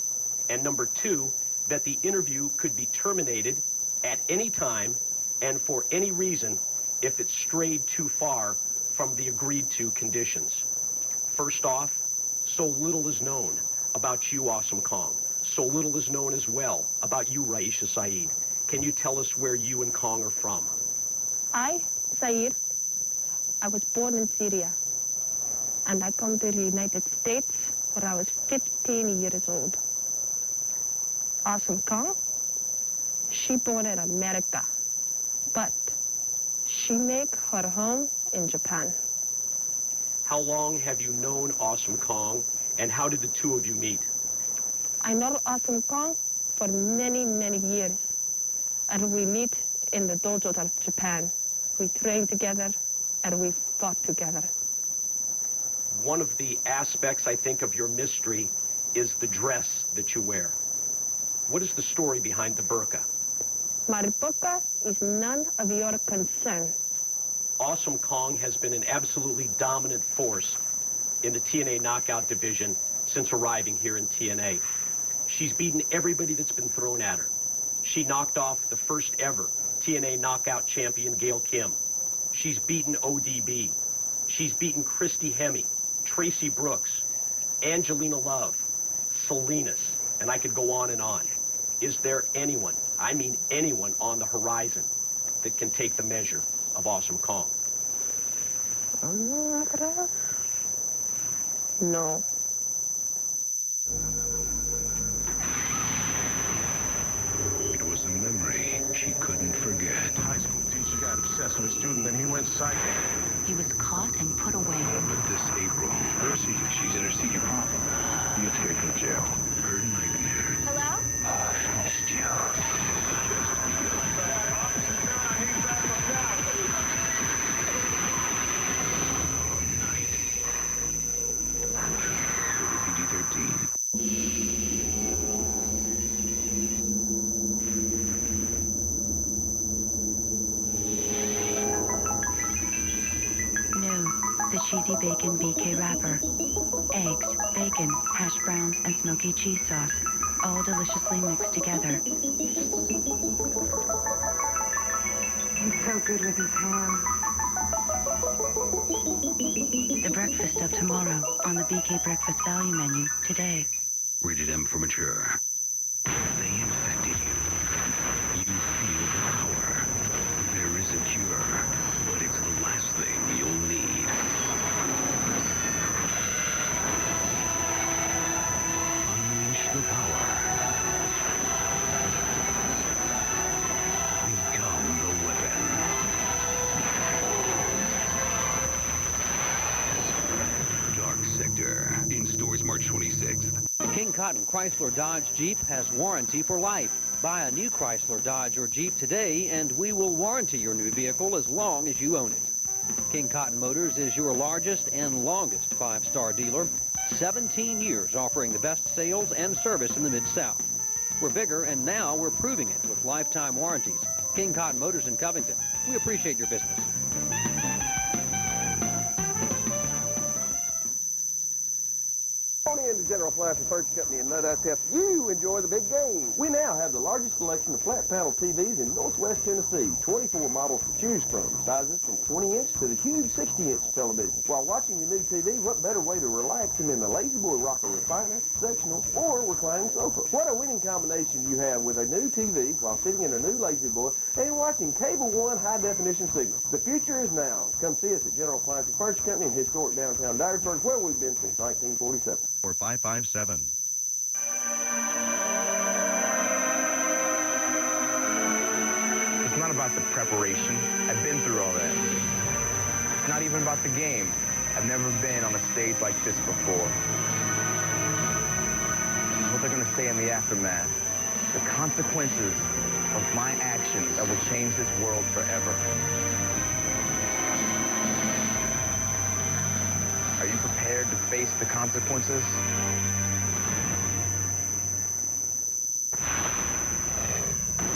And number two, that the interview could be terminated at any time and for any reason if it strayed too far from the agreed-to conditions. First off, so little is known about you, Awesome Kong. So little is known as well about you, Raisa Saeed. Can you tell us where you and Kong are from? I, Saeed, I was born in Syria, and I come to the United States when I was 15 years old. Awesome Kong, she born in America, but she make her home in Japan. How long have you known Awesome Kong, and how did the two of you meet? I know Awesome Kong for many, many years, and we meet in the dojos of Japan. We train together, and we fought together. One of the aspects, I think, of your mystery is the dress that you wear. What is the story behind the burqa? My burqa is none of your concern. Awesome Kong has been an absolutely dominant force in the TNA Knockout division since arriving here in TNA. She's beaten everybody that's been thrown at her. She knocked off the first ever TNA Knockout champion, Gail Kim. She's beaten ODB. She's beaten Christy Hemme, Tracy Brooks, Angelina Love, Salinas, and I could go on and on. Is there anyone, I mean anyone, on the horizon that can take the measure of Awesome Kong? No. It was a memory she couldn't forget. High school teacher got obsessed with a student, then he went psycho. He was caught and put away. But this April, She's in her senior prom. he escaped from jail. Her nightmare cheesy bacon BK wrapper. Eggs, bacon, hash browns, and smoky cheese sauce, all deliciously mixed together. He's so good with his hands. The breakfast of tomorrow on the BK Breakfast Value Menu today. Rated M for mature. They infected you. You feel the power. There is a cure, but it's the last thing you'll need. Unleash the power. Become the weapon. Dark Sector. In stores March 26th. King Cotton Chrysler Dodge Jeep has warranty for life. Buy a new Chrysler Dodge or Jeep today and we will warranty your new vehicle as long as you own it. King Cotton Motors is your largest and longest five-star dealer. 17 years offering the best sales and service in the Mid-South. We're bigger and now we're proving it with lifetime warranties. King Cotton Motors in Covington. We appreciate your business. Tony and the General Plastic Furniture Company in Nutt help you enjoy the big game. We now have the largest selection of flat panel TVs in Northwest Tennessee. 24 models to choose from. Sizes from 20-inch to the huge 60-inch television. While watching your new TV, what better way to relax than in a Lazy Boy rocker recliner, sectional, or reclining sofa? What a winning combination you have with a new TV while sitting in a new Lazy Boy and watching Cable One high-definition signal. The future is now. Come see us at General Plastic Furniture Company in historic downtown Dyersburg, where we've been since 1947. Or 557. It's not about the preparation. I've been through all that. It's not even about the game. I've never been on a stage like this before. It's what they're going to say in the aftermath. The consequences of my actions that will change this world forever. Are you prepared to face the consequences?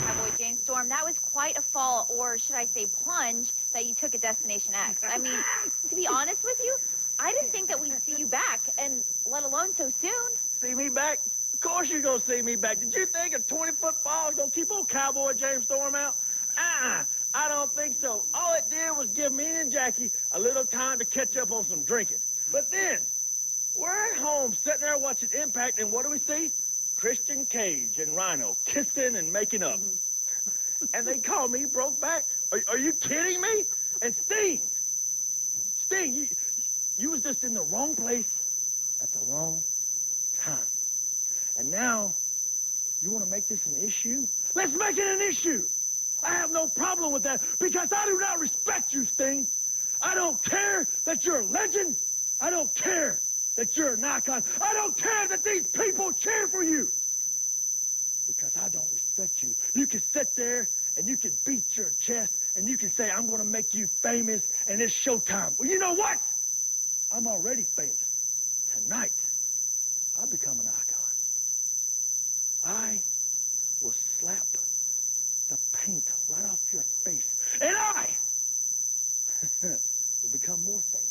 Cowboy James Storm, that was quite a fall, or should I say plunge, that you took at Destination X. I mean, to be honest with you, I didn't think that we'd see you back, and let alone so soon. See me back? Of course you're going to see me back. Did you think a 20-foot fall is going to keep old Cowboy James Storm out? I don't think so. All it did was give me and Jackie a little time to catch up on some drinking. But then, we're at home sitting there watching Impact, and what do we see? Christian Cage and Rhino kissing and making up. And they call me Brokeback? Are you kidding me? And Sting, you was just in the wrong place at the wrong time. And now, you want to make this an issue? Let's make it an issue! I have no problem with that because I do not respect you, Sting. I don't care that you're a legend. I don't care that you're an icon. I don't care that these people cheer for you. Because I don't respect you. You can sit there and you can beat your chest and you can say, I'm going to make you famous and it's showtime. Well, you know what? I'm already famous. Tonight, I'll become an icon. I will slap the paint right off your face. And I will become more famous.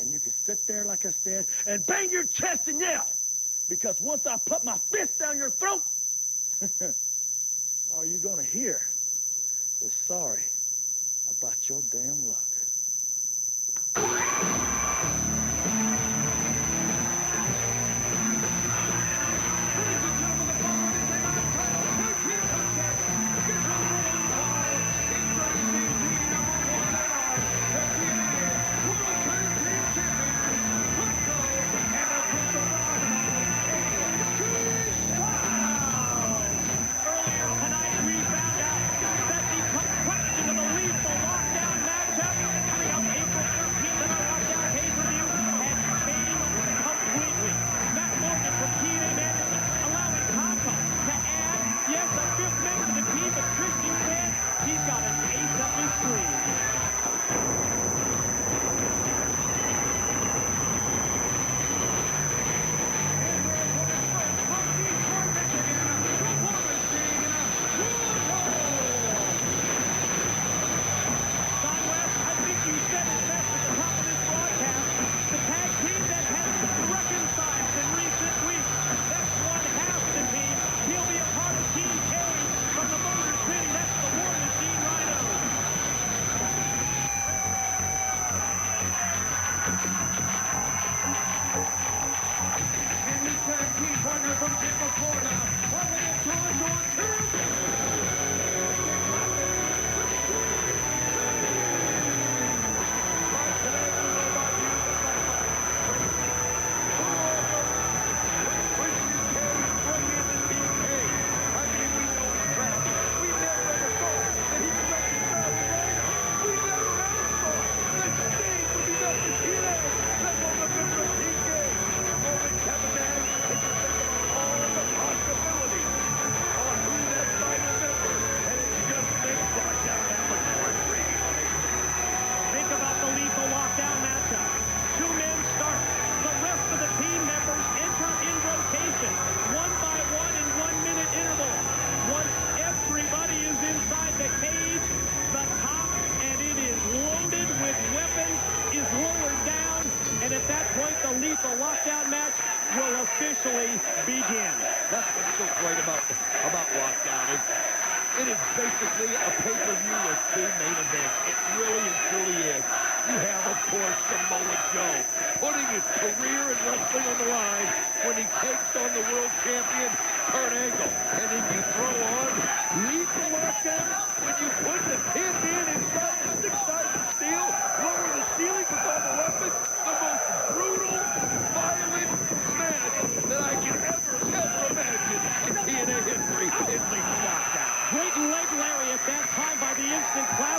And you can sit there, like I said, and bang your chest and yell. Because once I put my fist down your throat, all you're going to hear is sorry about your damn luck. Earlier tonight, we found out that the question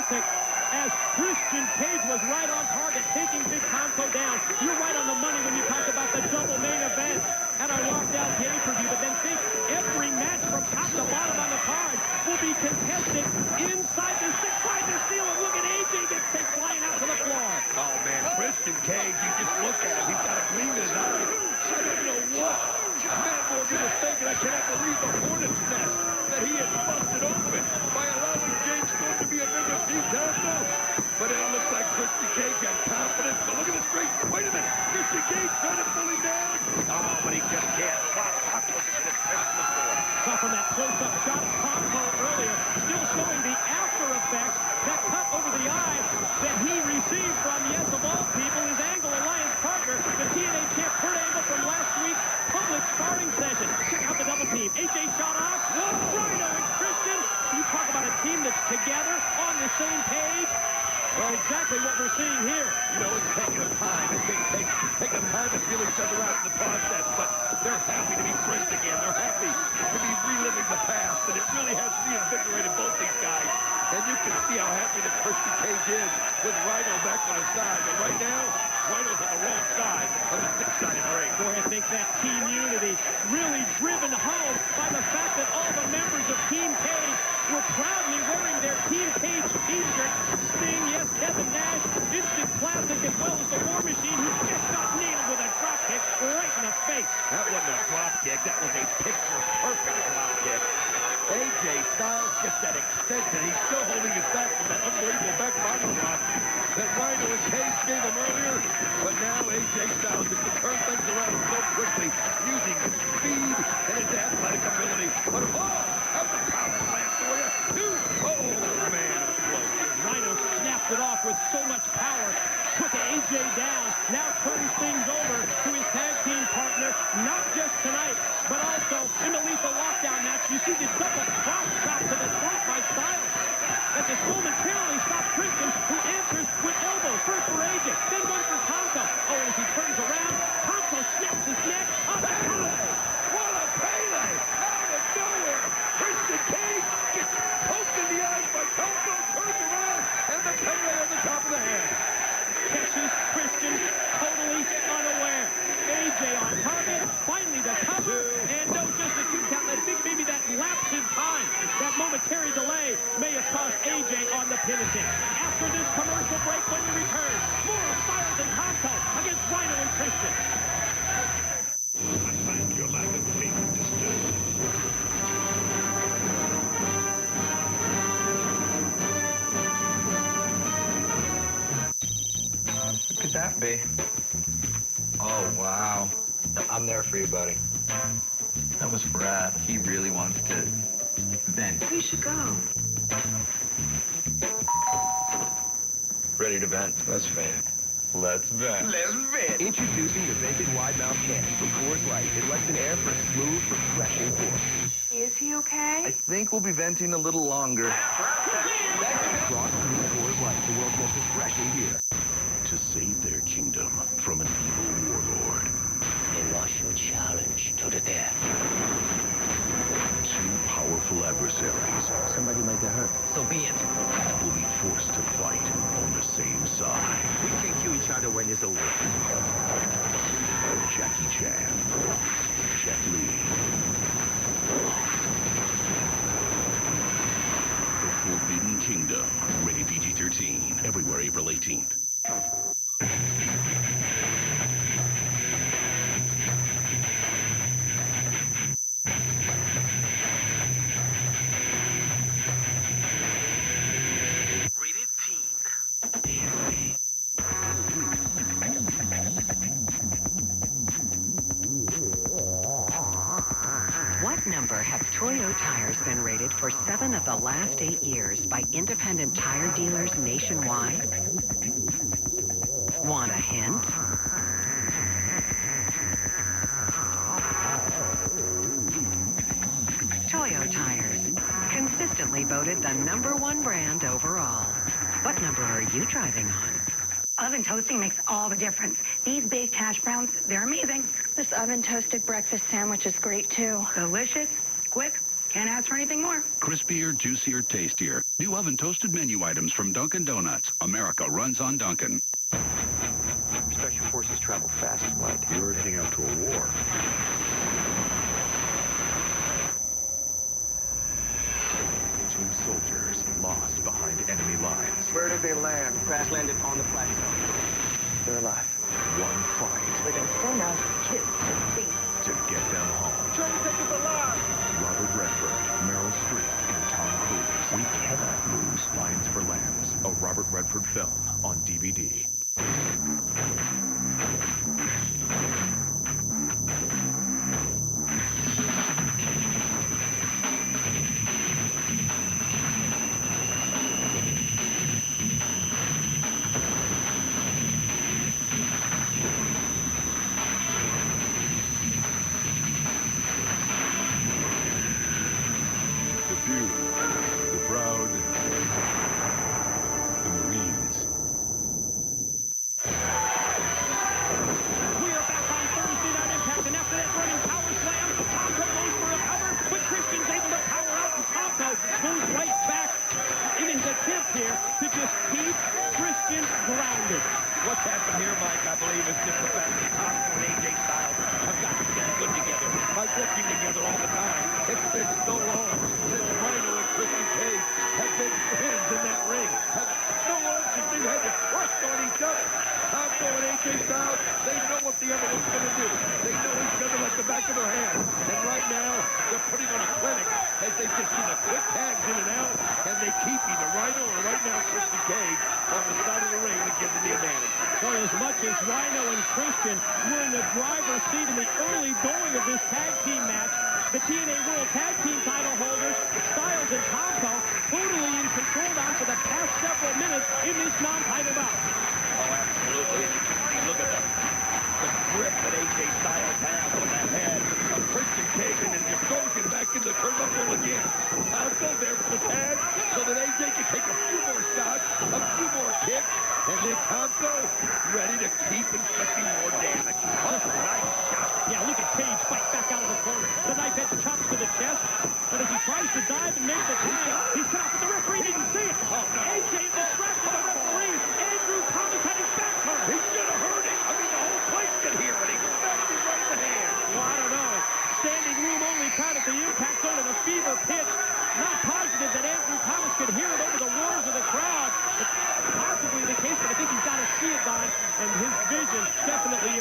classic as Christian Cage was right on target, taking Big Tomko down. You're right on the money when you talk about the double main event at our lockdown pay-per-view. But then think every match from top to bottom on the card will be contested inside the steel. And look at AJ get sent flying out to the floor. Oh, man, Christian Cage, you just look at him. He's got a gleam in his eye. I don't know what Matt Morgan was thinking. I cannot believe the hornet's nest that he had busted open by allowing James Storm to be a member of Team Tomko. But it looks like Christian Cage had confidence. But look at the straight. Wait a minute. Christian Cage trying to pull him down. Oh, but he just can't. Tomko's going to step on the floor. Saw from that close-up shot of Tomko earlier, still showing the after effects, that cut over the eye that he received from, yes, of all people, his Angle Alliance partner, the TNA champ Kurt Angle from last week's public sparring session. Check out the double team. AJ shot off. Rhino and Christian. You talk about a team that's together on the same page. Well, exactly what we're seeing here. You know, it's taking them time. It's taking them time to feel each other out in the process, but they're happy to be friends again. They're happy to be reliving the past, and it really has reinvigorated both these guys. And you can see how happy that Christian Cage is with Rhino back on his side. But right now, Rhino's on the wrong side of the six-sided ring. Boy, I think that team unity really driven home by the fact that all the members of Team Cage were proudly wearing their Team Cage t-shirt. Sting, yes, Kevin Nash, Instant Classic, as well as the War Machine, who just got nailed with a drop kick right in the face. That wasn't a drop kick. That was a picture-perfect drop kick. AJ Styles gets that extension. He's still holding it back from that unbelievable back body drop that Rhino and Cage gave him earlier. But now AJ Styles is to turn things around so quickly, using his speed and his athletic ability. But that's a power slam for you. Oh, man, it was close. Rhino snapped it off with so much power. Took AJ down. Now turns things over to his tag team partner, not just tonight, but also in the lethal lockdown match. You see the double cross shot to the throat by Styles. That just momentarily stops Christian, who answers with elbows. First for AJ, then one for Tomko. Oh, as he turns around, Tomko snaps his neck. Up the top. What a Pele! Out of nowhere! Christian Cage gets poked in the eyes by Tomko, turns around, and the Pele on the top of the head. Catches Christian totally unaware. AJ on target, finally the cover, and no, just a 2 count. I think maybe that lapse in time, that momentary delay, may have cost AJ on the pin attempt. After this commercial break, when we return, more of Styles and Tomko against Rhino and Christian. I find your lack of faith disturbing. Who could that be? Oh, wow. I'm there for you, buddy. That was Brad. He really wants to vent. We should go. Ready to vent. Let's vent. Let's vent. Let's vent. Introducing the Vented Wide Mouth Can from Coors Light. It lets in air for a smooth, refreshing pour. Is he okay? I think we'll be venting a little longer. Cross through Coors Light, the world's most refreshing beer. To save their kingdom from an evil warlord. They lost your challenge to the death. Two powerful adversaries Somebody might get hurt. So be it. will be forced to fight on the same side. We can kill each other when it's over. Jackie Chan, Jet Li. The Forbidden Kingdom, rated PG-13, everywhere April 18th. What number have Toyo tires been rated for 7 of the last 8 years by independent tire dealers nationwide? Want a hint? Toyo tires, consistently voted the #1 brand overall. What number are you driving on? Oven toasting makes all the difference. These baked hash browns, they're amazing. This oven toasted breakfast sandwich is great too. Delicious, quick, Can't ask for anything more. Crispier, juicier, tastier. New oven-toasted menu items from Dunkin' Donuts. America runs on Dunkin'. Special forces travel fast and light. You're heading out to a war. Two soldiers lost behind enemy lines. Where did they land? Crash landed on the plateau. They're alive. One fight We're going to send out kids to see. to get them home. Show me take us alive. Robert Redford, Meryl Streep, and Tom Cruise. We cannot lose Lions for Lambs, a Robert Redford film on DVD. The few, the proud, the Marines. We are back on Thursday Night Impact, and after that running power slam, Tomko goes for a cover, but Christian's able to power out, and Tomko goes right back in his attempt here to just keep Christian grounded. What's happened here, Mike, I believe, is just the fact that Tomko and AJ Styles have got to get good together, like working together all the time. It's been so long since Rhino and Christian Cage have been friends in that ring. So long since they've had to trust on each other. Tomko and AJ Styles, they know what the other one's going to do. They know each other like the back of their hand. And right now, they're putting on a clinic as they just do the quick tags in and out, and they keep either Rhino or right now Christian Cage on the side of the ring to give them the advantage. For as much as Rhino and Christian were in the driver's seat in the early going of this tag team match, the TNA World Tag Team title holders, Styles and Tomko, totally in control now for the past several minutes in this non-title bout. Oh, absolutely. And look at the grip that AJ Styles has on that head of Christian Cage, and then just throws him back in the turnbuckle again. Tomko there for the tag so that AJ can take a few more shots, a few more kicks, and then Tomko ready to keep inflicting more damage. Oh, nice shot. Yeah, look at Cage fight back out of the corner. The knife edge chops to the chest, but as he tries to dive and make the tag, he's cut off, but the referee didn't see it. Oh, no. AJ distracted the referee. Andrew Thomas had his back turned. He should have heard it. I mean, the whole place could hear it. He smacked him right in the hand. Well, I don't know. Standing room only crowd at the Impact Zone at a fever pitch. Not positive that Andrew Thomas could hear it over the roars of the crowd. It's possibly the case, but I think he's got to see it, Don, and his vision definitely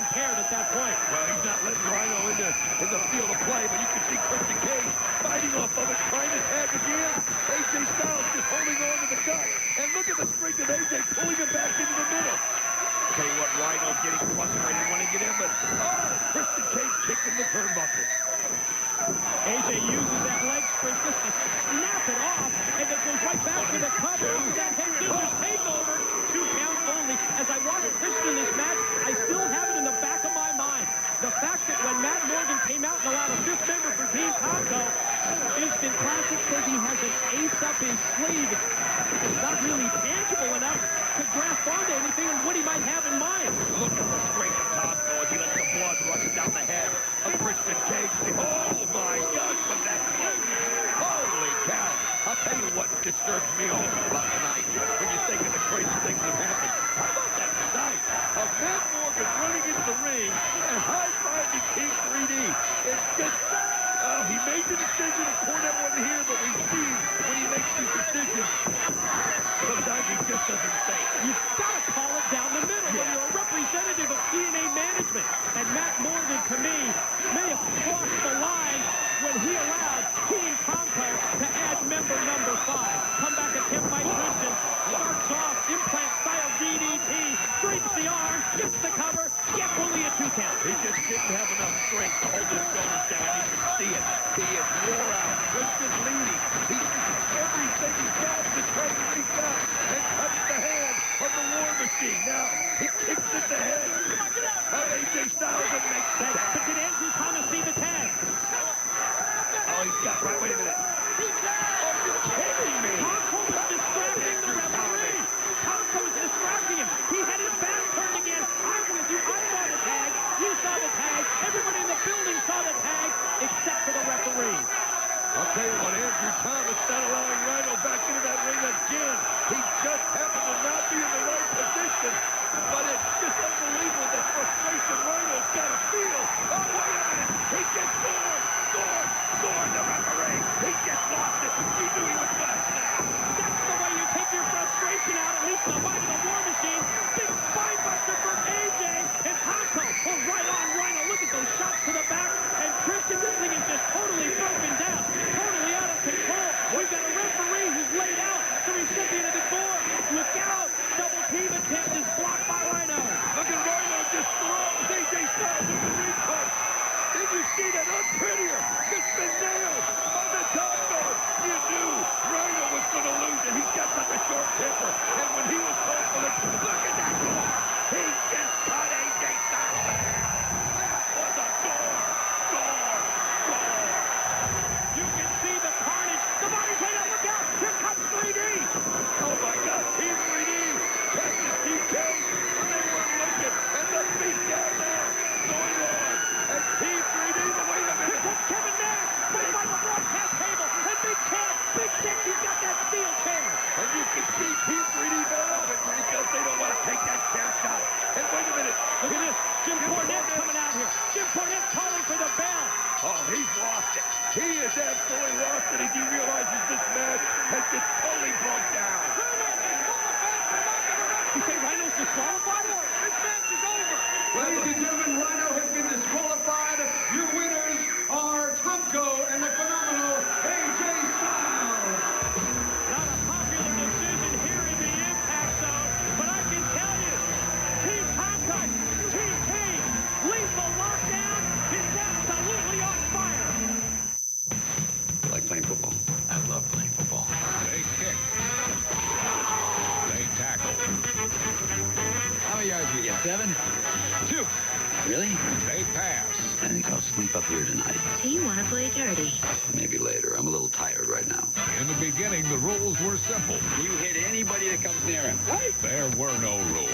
pretty dirty. Maybe later. I'm a little tired right now. In the beginning, the rules were simple. You hit anybody that comes near him. There were no rules.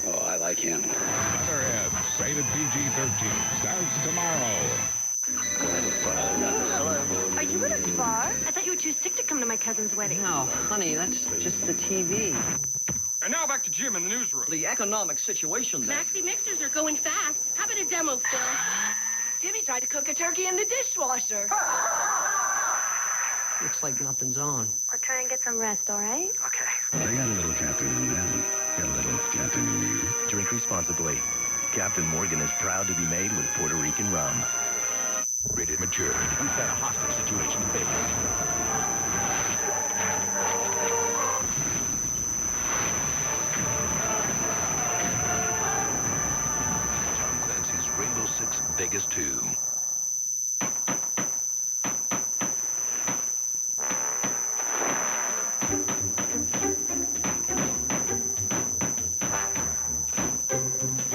Oh, I like him. Leatherhead, rated PG-13, starts tomorrow. Hello. Are you at a spa? I thought you were too sick to come to my cousin's wedding. No, honey, that's just the TV. And now back to Jim in the newsroom. The economic situation there. Maxi mixers are going fast. How about a demo, Phil? Timmy tried to cook a turkey in the dishwasher. Looks like nothing's on. I'll try and get some rest, all right? Okay. They got a little captain in them. Got a little captain in you. Drink responsibly. Captain Morgan is proud to be made with Puerto Rican rum. Rated mature. We've got a hostage situation in Vegas. Tom Clancy's Rainbow Six Vegas 2.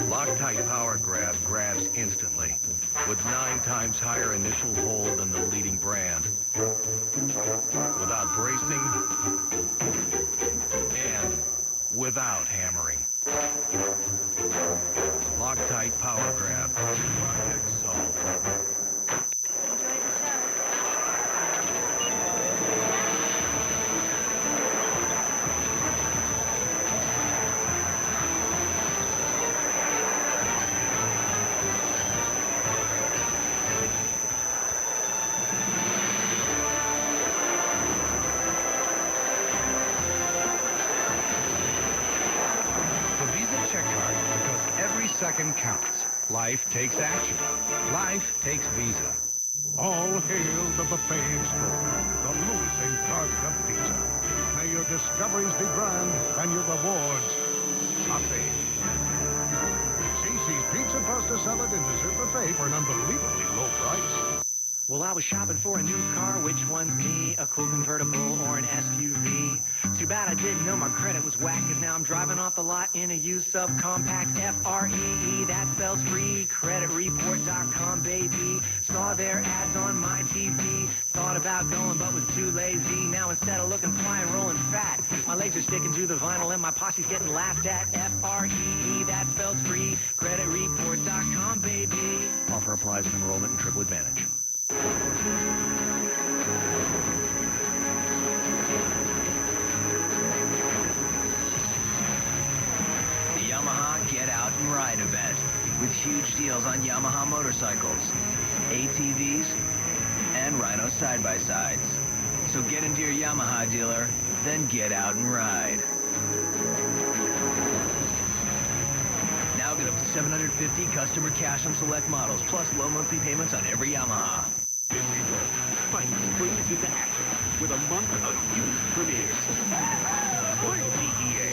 Loctite Power Grab grabs instantly, with 9 times higher initial hold than the leading brand. Without bracing, and without hammering. Loctite Power Grab. Project solved. Second counts. Life takes action. Life takes Visa. All hail the buffet stroll, the losing part of pizza. May your discoveries be grand and your rewards buffet. CC's Pizza, Pasta Salad, and Dessert Buffet for an unbelievably low price. Well, I was shopping for a new car. Which one's me? A cool convertible or an SUV? Too bad I didn't know my credit was whack, 'cause now I'm driving off the lot in a used subcompact. FREE, that spells free. CreditReport.com, baby. Saw their ads on my TV. Thought about going, but was too lazy. Now instead of looking fly and rolling fat, my legs are sticking to the vinyl and my posse's getting laughed at. FREE, that spells free. CreditReport.com, baby. Offer applies in enrollment and triple advantage. The Yamaha Get Out and Ride event with huge deals on Yamaha motorcycles, ATVs, and Rhino side-by-sides. So get into your Yamaha dealer, then get out and ride. Now get up to $750 customer cash on select models, plus low monthly payments on every Yamaha. Fight springs into action with a month of huge premieres.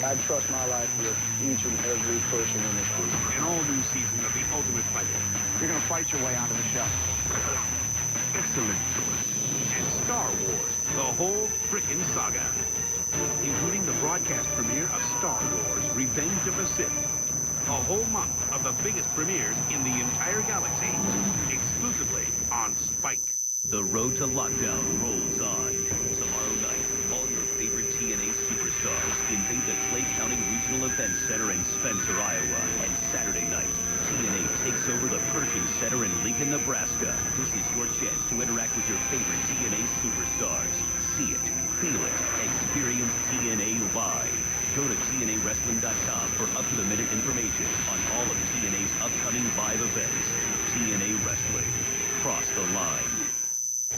I trust my life with each and every person in this group. An all-new season of The Ultimate Fighter. You're going to fight your way onto the show. Excellent choice. And Star Wars, the whole frickin' saga. Including the broadcast premiere of Star Wars, Revenge of the Sith. A whole month of the biggest premieres in the entire galaxy, exclusively on Spike. The road to lockdown rolls on. Tomorrow night, all your favorite TNA superstars invade the Clay County Regional Events Center in Spencer, Iowa. And Saturday night, TNA takes over the Pershing Center in Lincoln, Nebraska. This is your chance to interact with your favorite TNA superstars. See it, feel it, experience TNA live. Go to TNAWrestling.com for up-to-the-minute information on all of TNA's upcoming live events. TNA Wrestling. Cross the line.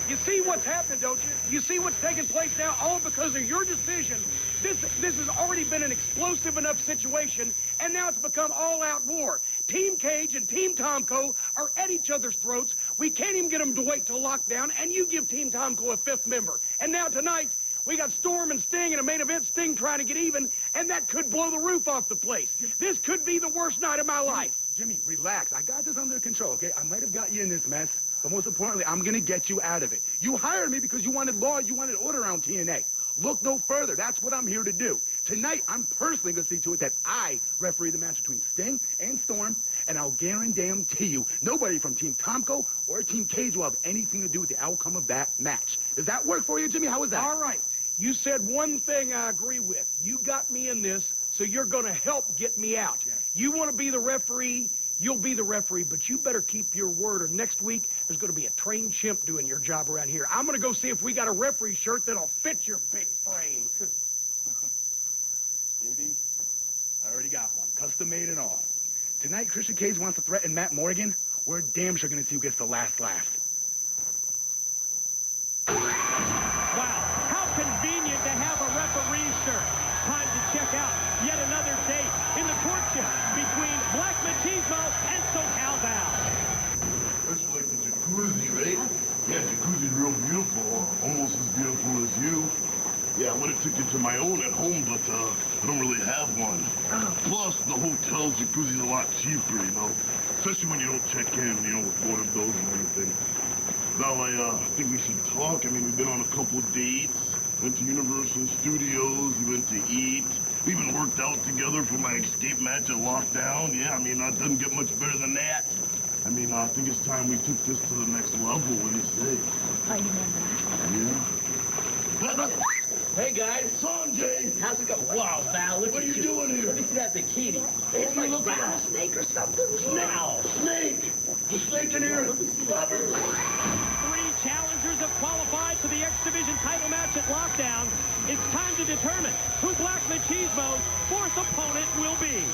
You see what's happening, don't you? You see what's taking place now, all because of your decision. This has already been an explosive enough situation, and now it's become all-out war. Team Cage and Team Tomko are at each other's throats. We can't even get them to wait till lockdown, and you give Team Tomko a 5th member. And now tonight, we got Storm and Sting in a main event, Sting trying to get even, and that could blow the roof off the place. This could be the worst night of my life. Jimmy, relax. I got this under control, okay? I might have got you in this mess, but most importantly, I'm going to get you out of it. You hired me because you wanted law, you wanted order around TNA. Look no further. That's what I'm here to do. Tonight, I'm personally going to see to it that I referee the match between Sting and Storm, And I'll guarantee you, nobody from Team Tomko or Team Cage will have anything to do with the outcome of that match. Does that work for you, Jimmy? How was that? All right. You said one thing I agree with. You got me in this, so you're going to help get me out. Yeah. You want to be the referee, you'll be the referee, but you better keep your word, or next week there's going to be a trained chimp doing your job around here. I'm going to go see if we got a referee shirt that'll fit your big frame. JB, I already got one. Custom made and all. Tonight, Christian Cage wants to threaten Matt Morgan. We're damn sure going to see who gets the last laugh. Wow, how convenient to have a referee shirt. Time to check out yet another date in the courtship between Black Machismo and SoCal Val. That's like the jacuzzi, right? Yeah, jacuzzi's real beautiful, almost as beautiful as you. Yeah, I would have took you to my own at home, but I don't really have one. Plus, the hotel's jacuzzi's a lot cheaper, you know? Especially when you don't check in, you know, with water bills and everything. Now, I think we should talk. I mean, we've been on a couple of dates. Went to Universal Studios. We went to eat. We even worked out together for my escape match at Lockdown. Yeah, I mean, that doesn't get much better than that. I mean, I think it's time we took this to the next level. What do you say? Oh, you mean that? Yeah. Hey, guys. Sanjay! How's it going? Wow, Val, look what at are you doing here? Let me see that bikini. It's like looking a snake or something. Wow. Snake! The snake in here? Robert! 3 challengers have qualified for the X Division title match at Lockdown. It's time to determine who Black Machismo's 4th opponent will be.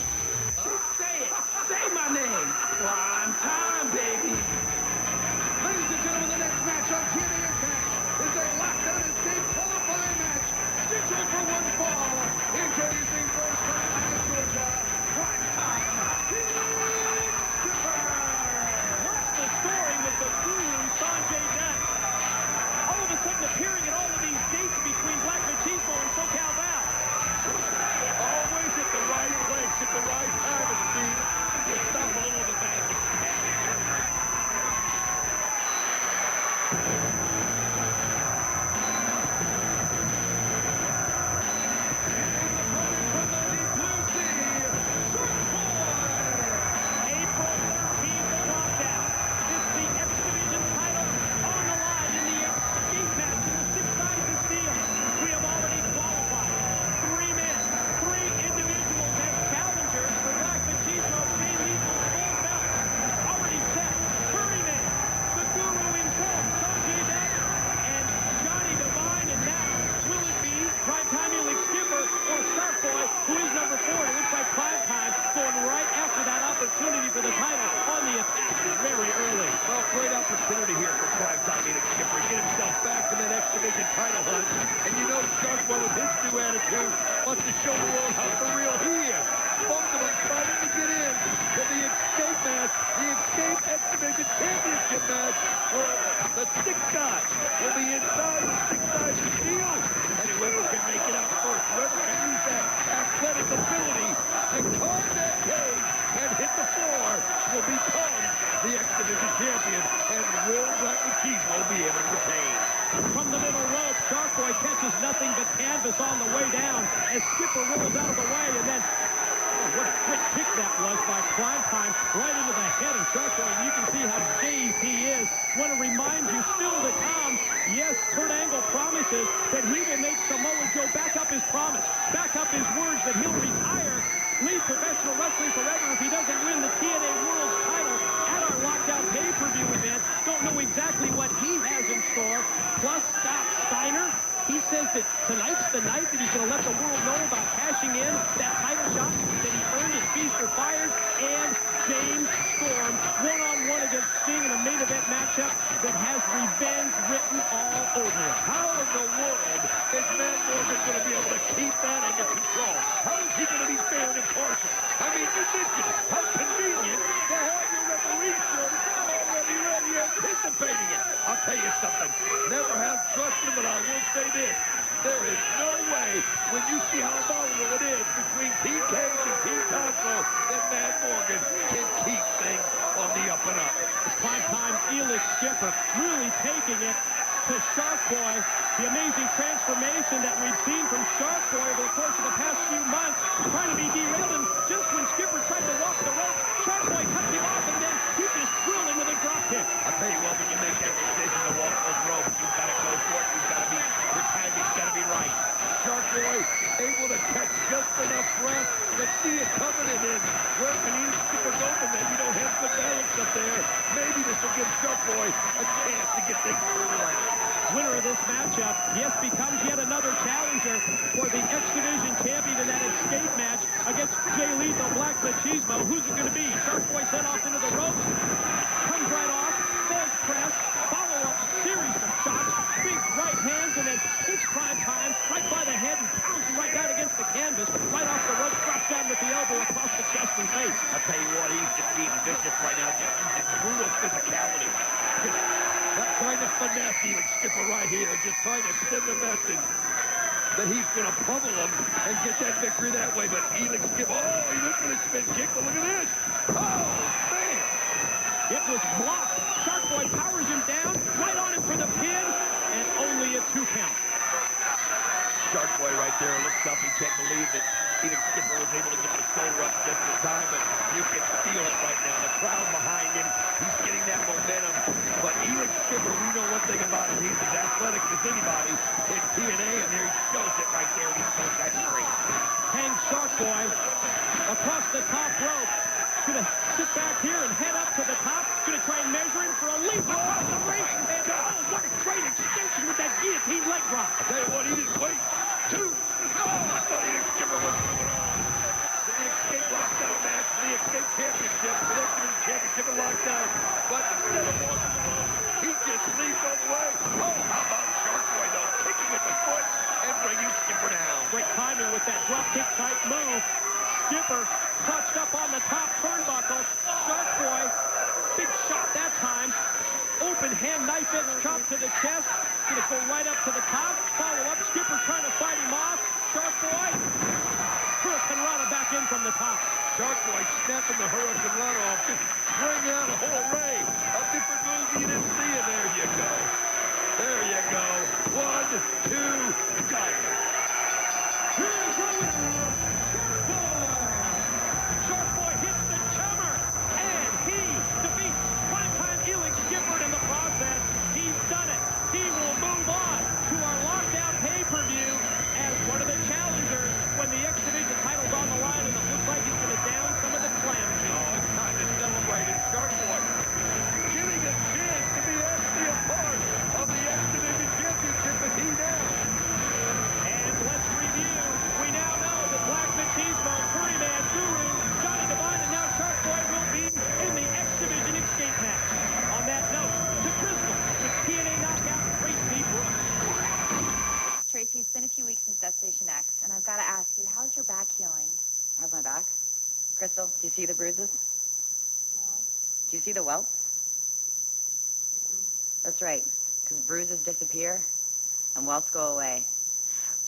Say it. Say my name. Prime time, baby. Ladies and gentlemen, the next match on TNA Impact is a Lockdown Escape qualifying match scheduled for one fall. Introducing first from Atlanta, Georgia, Prime Time. What's the story with the guru Sanjay Dutt? All of a sudden appearing at all of these dates between Black Machismo and SoCal Val. Always at the right place at the right time, it seems. You stop a little bit back. Opportunity for the title on the attack very early. Well, great opportunity here for Prime Time Skipper. Get himself back in that X Division title hunt. And you know Sharkwell with his new attitude wants to show the world how for real he is. Both of them fighting to get in to the escape match, the escape X Division championship match, where the 6 guys will be inside the 6 sides of steel. And whoever can make it out first, whoever can use that athletic ability to carve that cage and hit the floor will become the X Division champion, and will Black Machismo be able to retain? From the middle rope, Sharkboy catches nothing but canvas on the way down as Skipper rolls out of the way, and then what a quick kick that was by Prime Time right into the head of Sharkboy, and you can see how dazed he is. Want to remind you, still to come, yes, Kurt Angle promises that he will make Samoa Joe back up his promise, back up his words that he'll retire, leave professional wrestling forever if he doesn't win the TNA World title at our Lockdown pay-per-view event. Don't know exactly what he has in store. Plus, Scott Steiner, he says that tonight's the night that he's going to let the world know about cashing in that title shot that he earned at Feast or Fired, and James Storm one-on-one against Sting in a main event matchup that has revenge written all over it. How in the world is Matt Morgan going to be able to keep that under control? How is he going to be fair and impartial? I mean, you mentioned how convenient to have your referee shirt already ready, anticipating it. I'll tell you something. Never have trusted him, but I will say this. There is no way, when you see how volatile it is between Team Cage and Team Tomko, that Matt Morgan can keep things on the up and up. Prime Time Elix Skipper really taking it to Sharkboy. The amazing transformation that we've seen from Sharkboy over the course of the past few months, trying to be derailed, and just when Skipper tried to walk the rope, Sharkboy cut the see it coming, and then where can he skipper's open that you don't have the balance up there. Maybe this will give Shark Boy a chance to get things turned around. Winner of this matchup, yes, becomes yet another challenger for the X Division champion in that escape match against Jay Lethal, Black Machismo. Who's it going to be? Shark Boy sent off into the ropes, comes right off, bench press, follow-up series of shots, big right hands, and then takes prime time right by the head and pounds him right down against the canvas, right off the ropes, drops down with the elbow across the chest and face. I'll tell you what, he's just being vicious right now, just using brutal physicality. Just not trying to finesse even Skipper right here, just trying to send the message that he's going to pummel him and get that victory that way. But Elix Skipper, oh, he went for the spin kick, but look at this. Oh, man. It was blocked. Shark Boy powers him down, right on him for the pin, and only a 2 count. Shark Boy right there looks up. He can't believe that Elix Skipper was able to get the shoulder up just in time, but you can feel it right now. The crowd behind him, he's getting that momentum. But Elix Skipper, we know one thing about him. He's as athletic as anybody in TNA, and there he shows it right there. He shows that straight. Hangs Shark Boy across the top rope. Gonna sit back here and head up to the top. Gonna try and measure him for a leap across the ring. And oh, what a great extension with that guillotine leg drop. I tell you what, he didn't wait. 2. Oh, I thought Elix Skipper was moving on. The Escape Lockdown match, the Escape Championship, the X Division Championship and Lockdown. But instead of walking along, he just leaped all the way. Oh, how about Shark Boy, though, kicking at the foot and bringing Skipper down. Great timing with that drop kick type move. Skipper clutched up on the top turnbuckle. Shark Boy, big shot that time. Open hand knife edge chop to the chest. Gonna go right up to the top. Follow up. Skipper trying to fight him off. Shark Boy. Hurricane Rana back in from the top. Shark Boy snapping the Hurricane Rana off. Just bring out a whole array of different moves you didn't see. And there you go. There you go. 1, 2, got it. Here's the winner. Shark Boy hits the chummer, and he defeats primetime Elix Skipper in the process. He's done it. He will move on to our lockdown pay-per-view as one of the challengers when the X Division title's on the line, and it looks like he's going to down some of the calamity. Oh, it's time to celebrate it. Shark Boy getting a chance to be actually a part of the X Division Championship, and he now. And let's review. We now know that Black Machismo, Curry Man, Guru, Johnny Devine, and now Shark Boy will be in the X Division escape match. On that note, to Crystal with TNA knockout Tracy Brooks. Tracy, it's been a few weeks since Destination X, and I've got to ask you, how's your back healing? How's my back? Crystal, do you see the bruises? No. Do you see the welts? That's right, because bruises disappear and welts go away.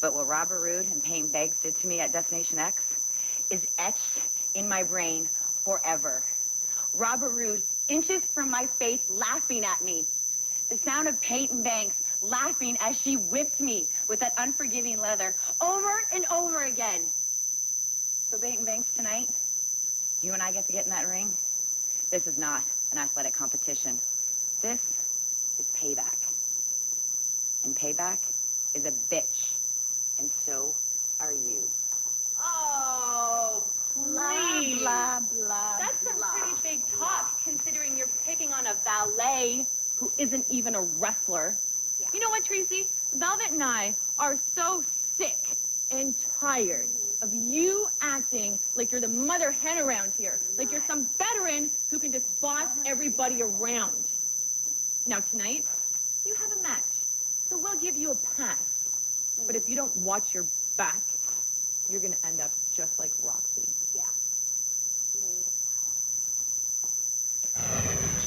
But what Robert Roode and Peyton Beggs did to me at Destination X is etched in my brain forever. Robert Roode, inches from my face, laughing at me. The sound of Peyton Banks laughing as she whipped me with that unforgiving leather over and over again. So Peyton Banks, tonight, you and I get to get in that ring. This is not an athletic competition. This is payback. And payback is a bitch. And so are you. Oh, please. Blah, blah, That's some blah. pretty big talk, considering you're picking on a valet who isn't even a wrestler. Yeah. You know what, Tracy? Velvet and I are so sick and tired of you acting like you're the mother hen around here, like you're some veteran who can just boss everybody around. Now, tonight, you have a match, so we'll give you a pass. But if you don't watch your back, you're going to end up just like Roxy. Yeah.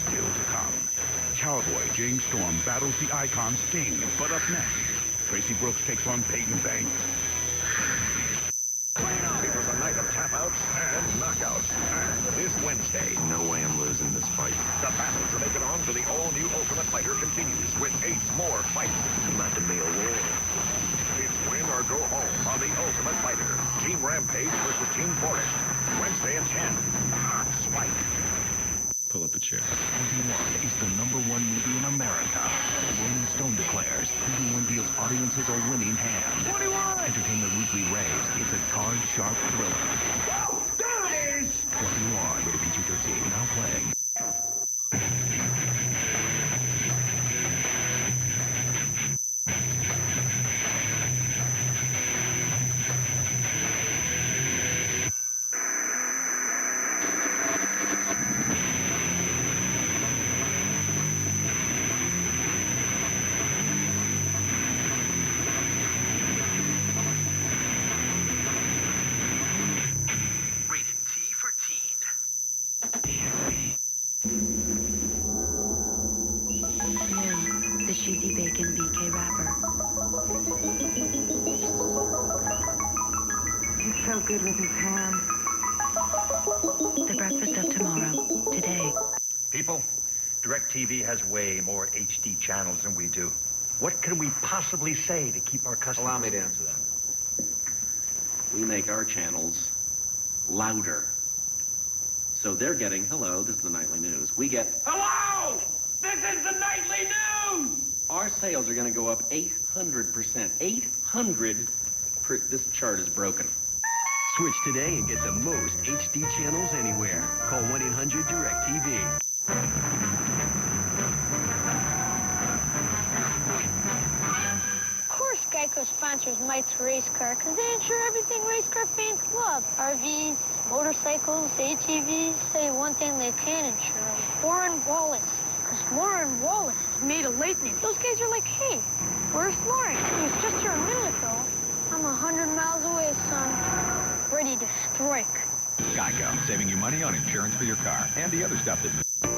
Still to come. Cowboy James Storm battles the icon Sting. But up next, Tracy Brooks takes on Peyton Banks. It was a night of tap-outs and knockouts. And this Wednesday, No way I'm losing this fight. the battle to make it on to the all-new Ultimate Fighter continues with 8 more fights. It's about to be a war. It's win or go home on the Ultimate Fighter. Team Rampage versus Team Forest. Wednesday at 10. Ox Fight. Pull up a chair. 21 is the #1 movie in America. Rolling Stone declares 21 deals audiences a winning hand. 21! Entertainment Weekly raves it's a card-sharp thriller. good with his hands. The breakfast of tomorrow, today. People, DirecTV has way more HD channels than we do. What can we possibly say to keep our customers? Allow me to answer that. We make our channels louder. So they're getting, hello, this is the nightly news. We get, Hello! This is the nightly news! our sales are going to go up 800%. 800. This chart is broken. Switch today and get the most HD channels anywhere. Call 1-800-DIRECTV. Of course Geico sponsors Mike's Race Car because they insure everything race car fans love. RVs, motorcycles, ATVs. Say one thing they can insure. Warren Wallace. Because Lauren Wallace is made of lightning. Those guys are like, hey, where's Lauren? He was just here a minute ago. I'm 100 miles away, son. Ready to strike. Geico, saving you money on insurance for your car and the other stuff that...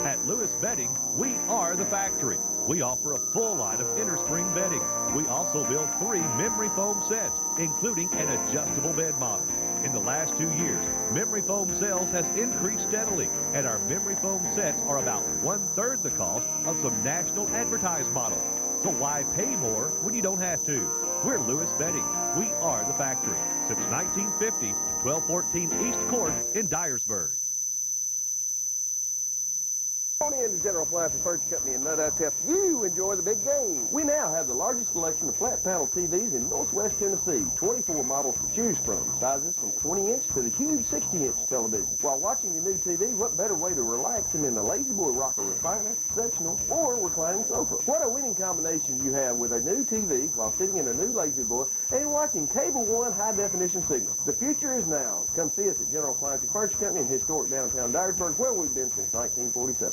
At Lewis Bedding, we are the factory. We offer a full line of innerspring bedding. We also build 3 memory foam sets, including an adjustable bed model. In the last 2 years, memory foam sales has increased steadily, and our memory foam sets are about 1/3 the cost of some national advertised models. So why pay more when you don't have to? We're Lewis Bedding. We are the factory. Since 1950, 1214 East Court in Dyersburg. Tony and the General Appliance Furniture Company in Nutt help you enjoy the big game. We now have the largest selection of flat panel TVs in Northwest Tennessee. 24 models to choose from. Sizes from 20-inch to the huge 60-inch television. While watching your new TV, what better way to relax than in a Lazy Boy rocker recliner, sectional, or reclining sofa? What a winning combination you have with a new TV while sitting in a new Lazy Boy and watching Cable One high-definition signal. The future is now. Come see us at General Appliance Furniture Company in historic downtown Dyersburg, where we've been since 1947.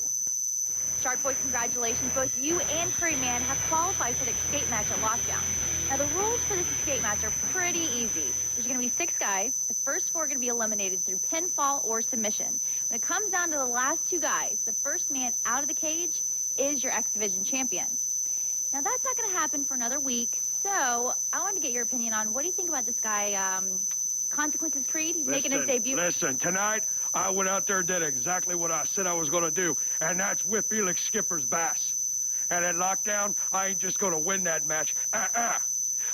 Shark Boys, congratulations. Both you and Curry Man have qualified for the escape match at Lockdown. Now, the rules for this escape match are pretty easy. There's going to be 6 guys. The first 4 are going to be eliminated through pinfall or submission. When it comes down to the last 2 guys, the first man out of the cage is your X Division champion. Now, that's not going to happen for another week, so I wanted to get your opinion on what do you think about this guy, Consequences Creed? He's making his debut. Listen, tonight, I went out there and did exactly what I said I was going to do, and that's whip Felix Skipper's bass. And at Lockdown, I ain't just going to win that match.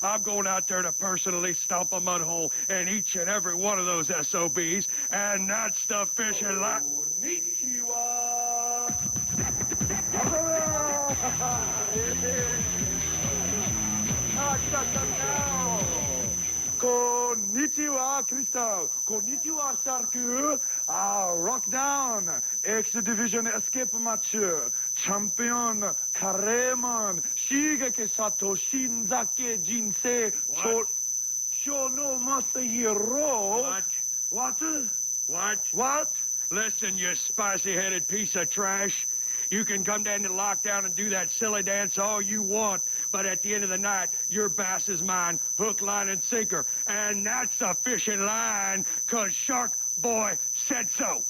I'm going out there to personally stomp a mud hole in each and every one of those SOBs, and that's the fishing line. Konnichiwa, Crystal. Konnichiwa, Shark. Rockdown. X Division escape match. Champion, Kareman, Shigeki Sato, Shinzake, Jinsei, Shono Masahiro. What? Listen, you spicy-headed piece of trash. You can come down to Lockdown and do that silly dance all you want, but at the end of the night, your bass is mine, hook, line, and sinker. And that's a fishing line, 'cause Shark Boy said so.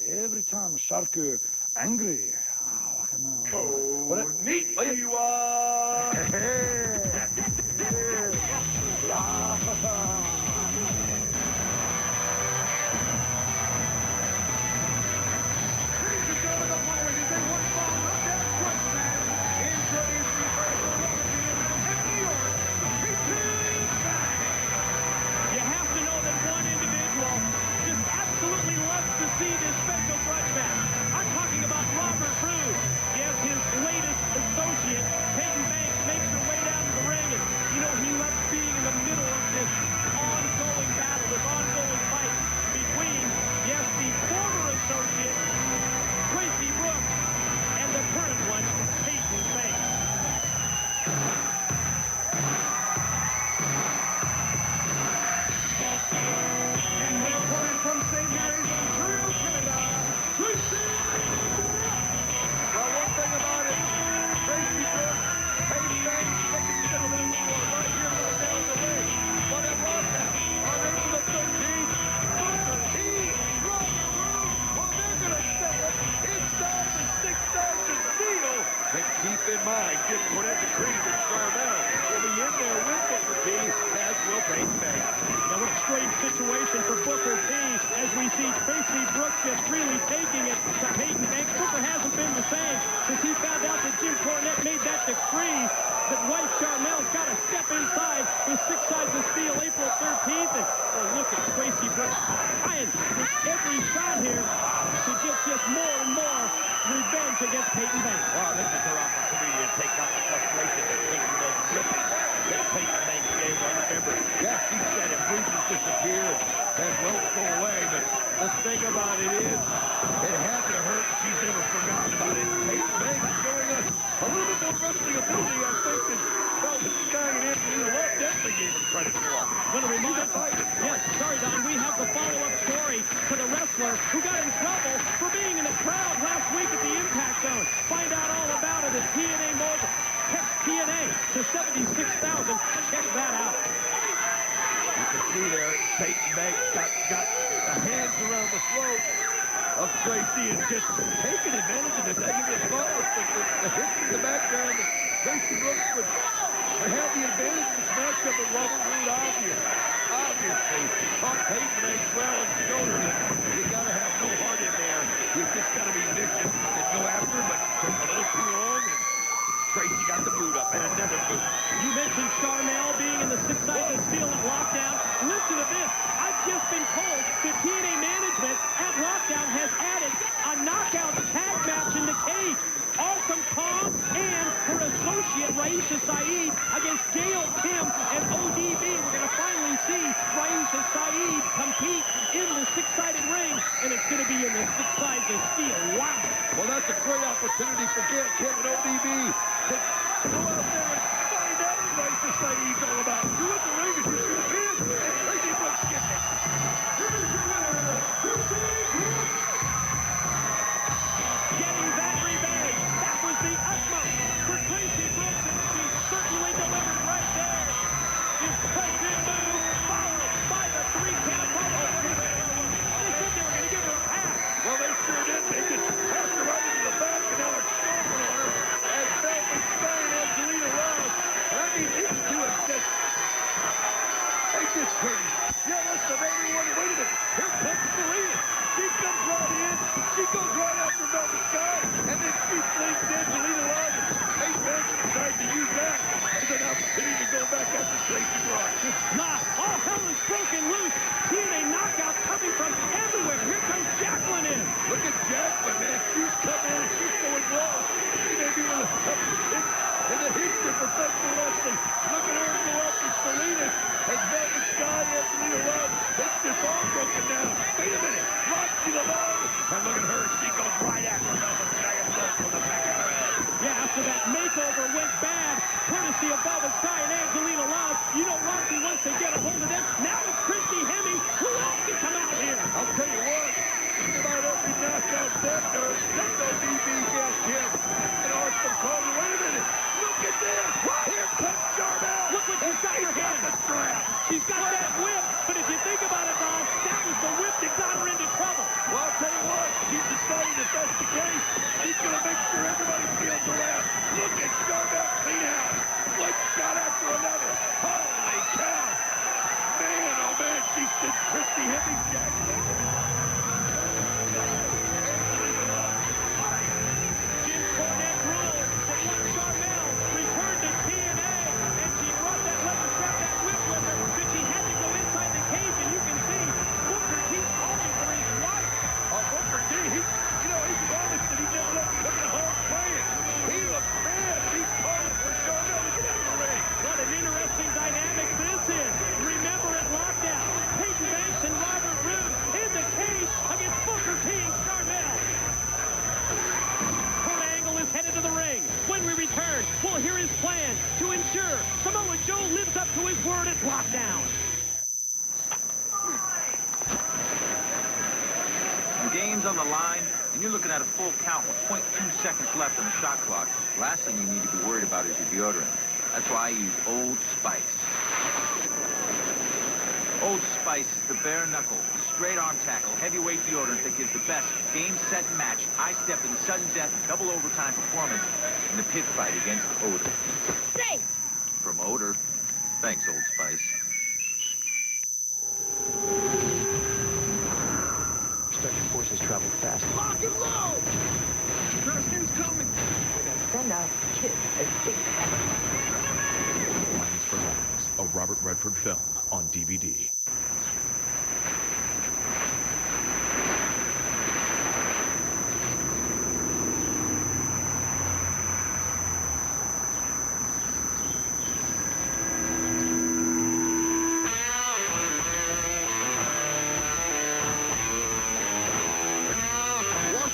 Every time Shark angry. Konnichiwa! You have to know that one individual just absolutely loves to see this special grudge match. I'm talking about Robert Roode. Yes, his latest associate, Peyton Banks, makes her way down Tracy is just taking advantage of this. I think it's fun. The hits in the background. Tracy Brooks would have the advantage in this matchup, but Robert Roode obviously caught Peyton as well as shoulders it. You got to have no heart in there. You just got to be vicious and go after him, but took a little too long, and Tracy got the boot up, and another boot. You mentioned Charmel being in the six-sided steel at Lockdown. Listen to this. I've just been told that TNA management at Lockdown has added a knockout tag match in the cage. Awesome Kong and her associate Raisha Saeed against Gail Kim and ODB. We're going to finally see Raisha Saeed compete in the six-sided ring, and it's going to be in the six sides of steel. Wow. Well, that's a great opportunity for Gail Kim and ODB to go out there and find out what Raisha Saeed's all about. You in the ring as you should have been, and Tracy Brooks gets it. Here's your winner, Getting that revenge. That was the utmost for Tracy Brooks, and she certainly delivered right there. Impressive move, followed by the 3-count follow. They said they were going to give her a pass. Well, they sure did. They just passed her right into the back, and now they're stomping on her as Velvet Sky and Angelina Love. And I mean, these two have just... They just couldn't jealous of everyone. Wait a minute. Here comes Selena. She comes right in. She goes right after Velvet Sky, and then she flings Angelina Love. And Banks decides to use that as an opportunity to go back after Tracy Brooks. Not. All hell is broken loose. TNA knockout coming from everywhere. Here comes Jacqueline in. Look at Jacqueline, man. She's coming in and she's going low. She may be one of the toughest hits in the history of professional wrestling. Look at her go up to Selena as Velvet Sky and Angelina Love. It's just all broken down. Wait a minute. Roxy the low. And look at her. She goes right after Velvet Sky and Love from the back of her head. Yeah, after that makeover went bad, courtesy of Velvet Sky and Angelina Love. You know Roxy, once they get a hold of them, now it's Christy Hemme. Who else can come out here? I'll tell you what. Just about every knockout that does. That's ODB, Gail Kim, and Awesome Kong. Wait a minute. Look at this. Here comes Charmel. Look what she's got in her hand. The strap. She's got that whip, but if you think about it, Don, that was the whip that got her into trouble. Well, I'll tell you what. She's decided if that's the case, she's going to make sure everybody feels around. Look at Charmel clean out. One shot after another. Holy cow. Man, oh man, she sent Christy Hemme Jackson. Jim Cornette ruled that once Charmel returned to TNA and she brought that leather strap, that whip with her, that she had to go inside the cage, and you can see Booker T calling for his wife. Booker T, he promised that he'd never let Kevin Hart play it. He looks mad. He's calling for Charmel to get out of the ring. What an interesting dynamic this is. Remember at Lockdown, Peyton Banks and Robert Roode in the cage against Booker T and Charmel. Kurt Angle is headed to the ring. When we return, we'll hear his plan to ensure Samoa Joe lives up to his word at Lockdown. The game's on the line, and you're looking at a full count with 0.2 seconds left on the shot clock. Last thing you need to be worried about is your deodorant. That's why I use Old Spice. Old Spice is the bare knuckle, straight arm tackle, heavyweight deodorant that gives the best game, set, and match, high-stepping, sudden death, double overtime performance in the pit fight against odor. Safe. From odor, thanks, Old Spice. Special forces travel fast. Lock and load! Kirsten's coming. We're gonna send out kids as big Lines for Lines, a Robert Redford film on DVD.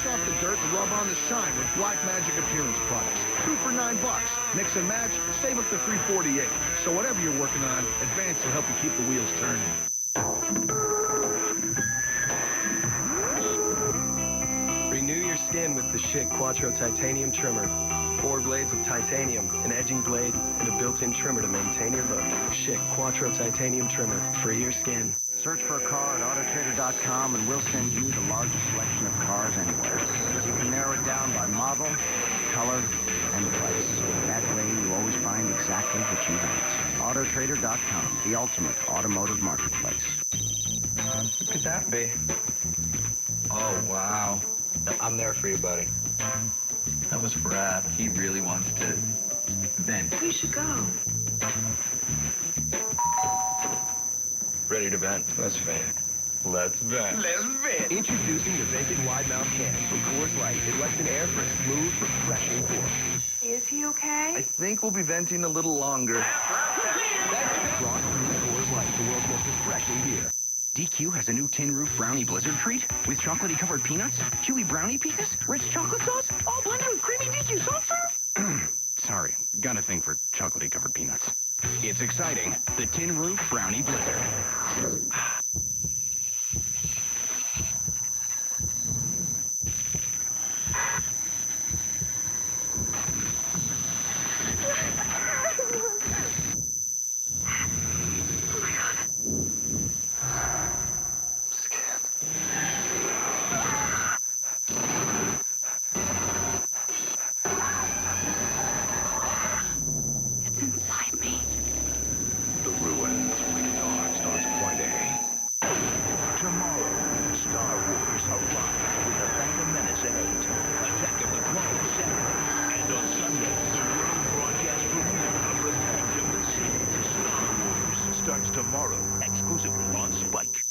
Off the dirt and rub on the shine with Black Magic Appearance products. 2 for $9. Mix and match, save up to $3.48. So whatever you're working on, Advance will help you keep the wheels turning. Renew your skin with the Schick Quattro Titanium Trimmer. 4 blades of titanium, an edging blade, and a built-in trimmer to maintain your look. Schick Quattro Titanium Trimmer. Free your skin. Search for a car at autotrader.com and we'll send you the largest selection of cars anywhere. You can narrow it down by model, color, and price. That way you always find exactly what you want. Autotrader.com, the ultimate automotive marketplace. Who could that be? Oh, wow. I'm there for you, buddy. That was Brad. He really wants to vent. We should go. Ready to vent? Let's vent. Let's vent. Let's vent. Introducing the vented wide mouth can from Coors Light. It lets in air for a smooth, refreshing pour. Is he okay? I think we'll be venting a little longer. Frost Coors Light, the world's most refreshing beer. DQ has a new tin roof brownie blizzard treat with chocolatey covered peanuts, chewy brownie pieces, rich chocolate sauce, all blended with creamy DQ soft serve. Sorry, got a thing for chocolatey covered peanuts. It's exciting. The Tin Roof Brownie Blizzard. Starts tomorrow, exclusively on Spike.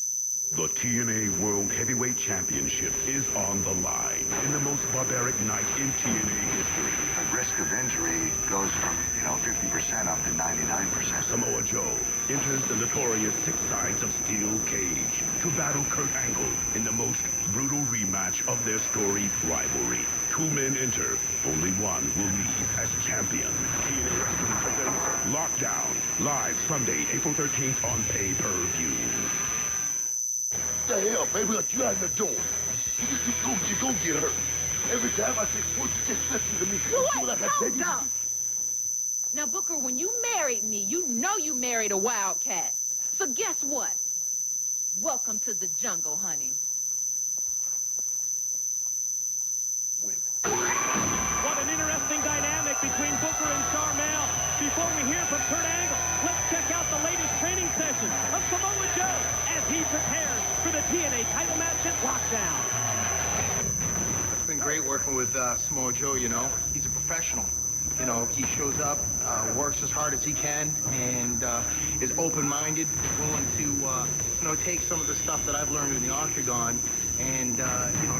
The TNA World Heavyweight Championship is on the line in the most barbaric night in TNA history. The risk of injury goes from, 50% up to 99%. Samoa Joe enters the notorious Six Sides of Steel cage to battle Kurt Angle in the most brutal rematch of their storied rivalry. Two men enter, only one will leave as champion. TNA Wrestling presents Lockdown, live Sunday, April 13th on pay-per-view. What the hell, baby? What you out there doing? You go get hurt. Every time I say sports, you just listen to me. Hold up. Now, Booker, when you married me, you know you married a wildcat. So guess what? Welcome to the jungle, honey. What an interesting dynamic between Booker and Charmel. Before we hear from Kurt Angle, let's check out the latest training session of Samoa Joe as he prepares for the TNA title match at Lockdown. It's been great working with Samoa Joe, He's a professional. He shows up, works as hard as he can, and is open-minded, willing to, take some of the stuff that I've learned in the Octagon and,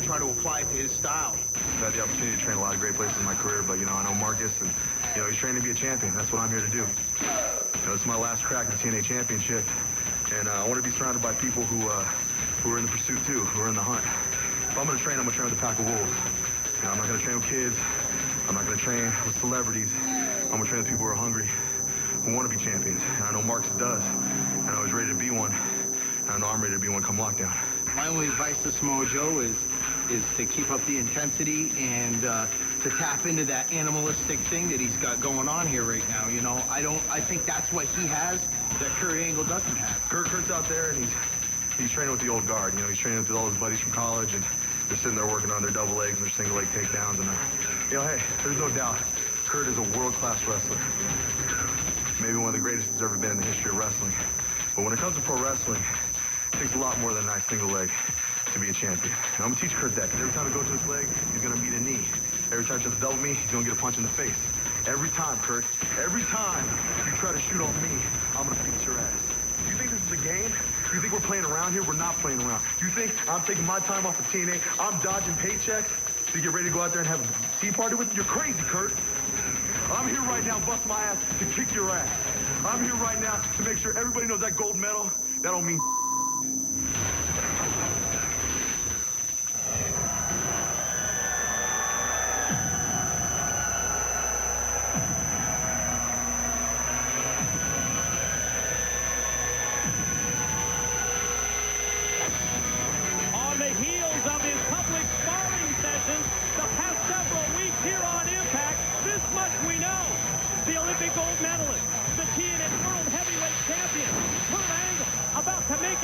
try to apply it to his style. I've had the opportunity to train a lot of great places in my career, but, I know Marcus, and, he's training to be a champion. That's what I'm here to do. This is my last crack at the TNA Championship, and I want to be surrounded by people who are in the pursuit, too, who are in the hunt. If I'm going to train, I'm going to train with a pack of wolves. I'm not going to train with kids. I'm not going to train with celebrities. I'm going to train with people who are hungry, who want to be champions. And I know Marcus does. And I know he's ready to be one. And I know I'm ready to be one come lockdown. My only advice to Samoa Joe is to keep up the intensity and to tap into that animalistic thing that he's got going on here right now. I think that's what he has that Kurt Angle doesn't have. Kurt's out there, and he's training with the old guard. He's training with all his buddies from college, and they're sitting there working on their double legs and their single leg takedowns. And, hey, there's no doubt, Kurt is a world-class wrestler. Maybe one of the greatest there's ever been in the history of wrestling. But when it comes to pro wrestling, it takes a lot more than a nice single leg to be a champion. And I'm going to teach Kurt that, because every time I go to his leg, he's going to meet a knee. Every time he tries to double me, he's going to get a punch in the face. Every time, Kurt. Every time you try to shoot on me, I'm going to beat your ass. You think this is a game? You think we're playing around here? We're not playing around. You think I'm taking my time off of TNA? I'm dodging paychecks to get ready to go out there and have a tea party with you? You're crazy, Kurt. I'm here right now, bust my ass to kick your ass. I'm here right now to make sure everybody knows that gold medal, that don't mean On the heels of his public sparring sessions the past several weeks here on Impact, this much we know. The Olympic gold medalist, the TNA World Heavyweight Champion, Kurt Angle, about to make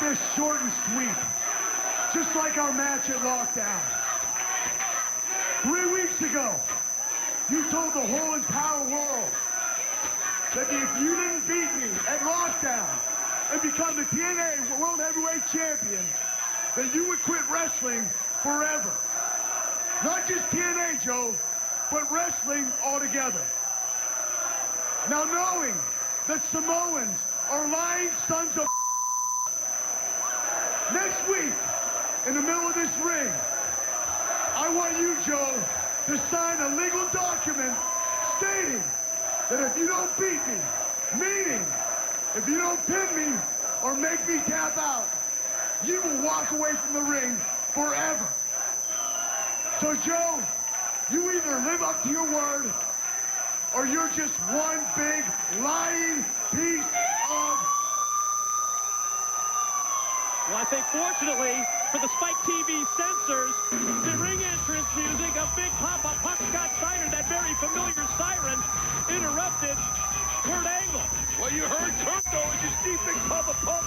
this short and sweet. Just like our match at Lockdown. 3 weeks ago, you told the whole entire world that if you didn't beat me at Lockdown and become the TNA World Heavyweight Champion, that you would quit wrestling forever. Not just TNA, Joe, but wrestling altogether. Now knowing that Samoans are lying sons of next week, in the middle of this ring, I want you, Joe, to sign a legal document stating that if you don't beat me, meaning if you don't pin me or make me tap out, you will walk away from the ring forever. So, Joe, you either live up to your word or you're just one big lying piece of... Well, I think fortunately for the Spike TV censors, the ring entrance music of Big Papa Punk Scott Steiner, that very familiar siren, interrupted Kurt Angle. Well, you heard Kurt, though, as you see Big Papa Punk,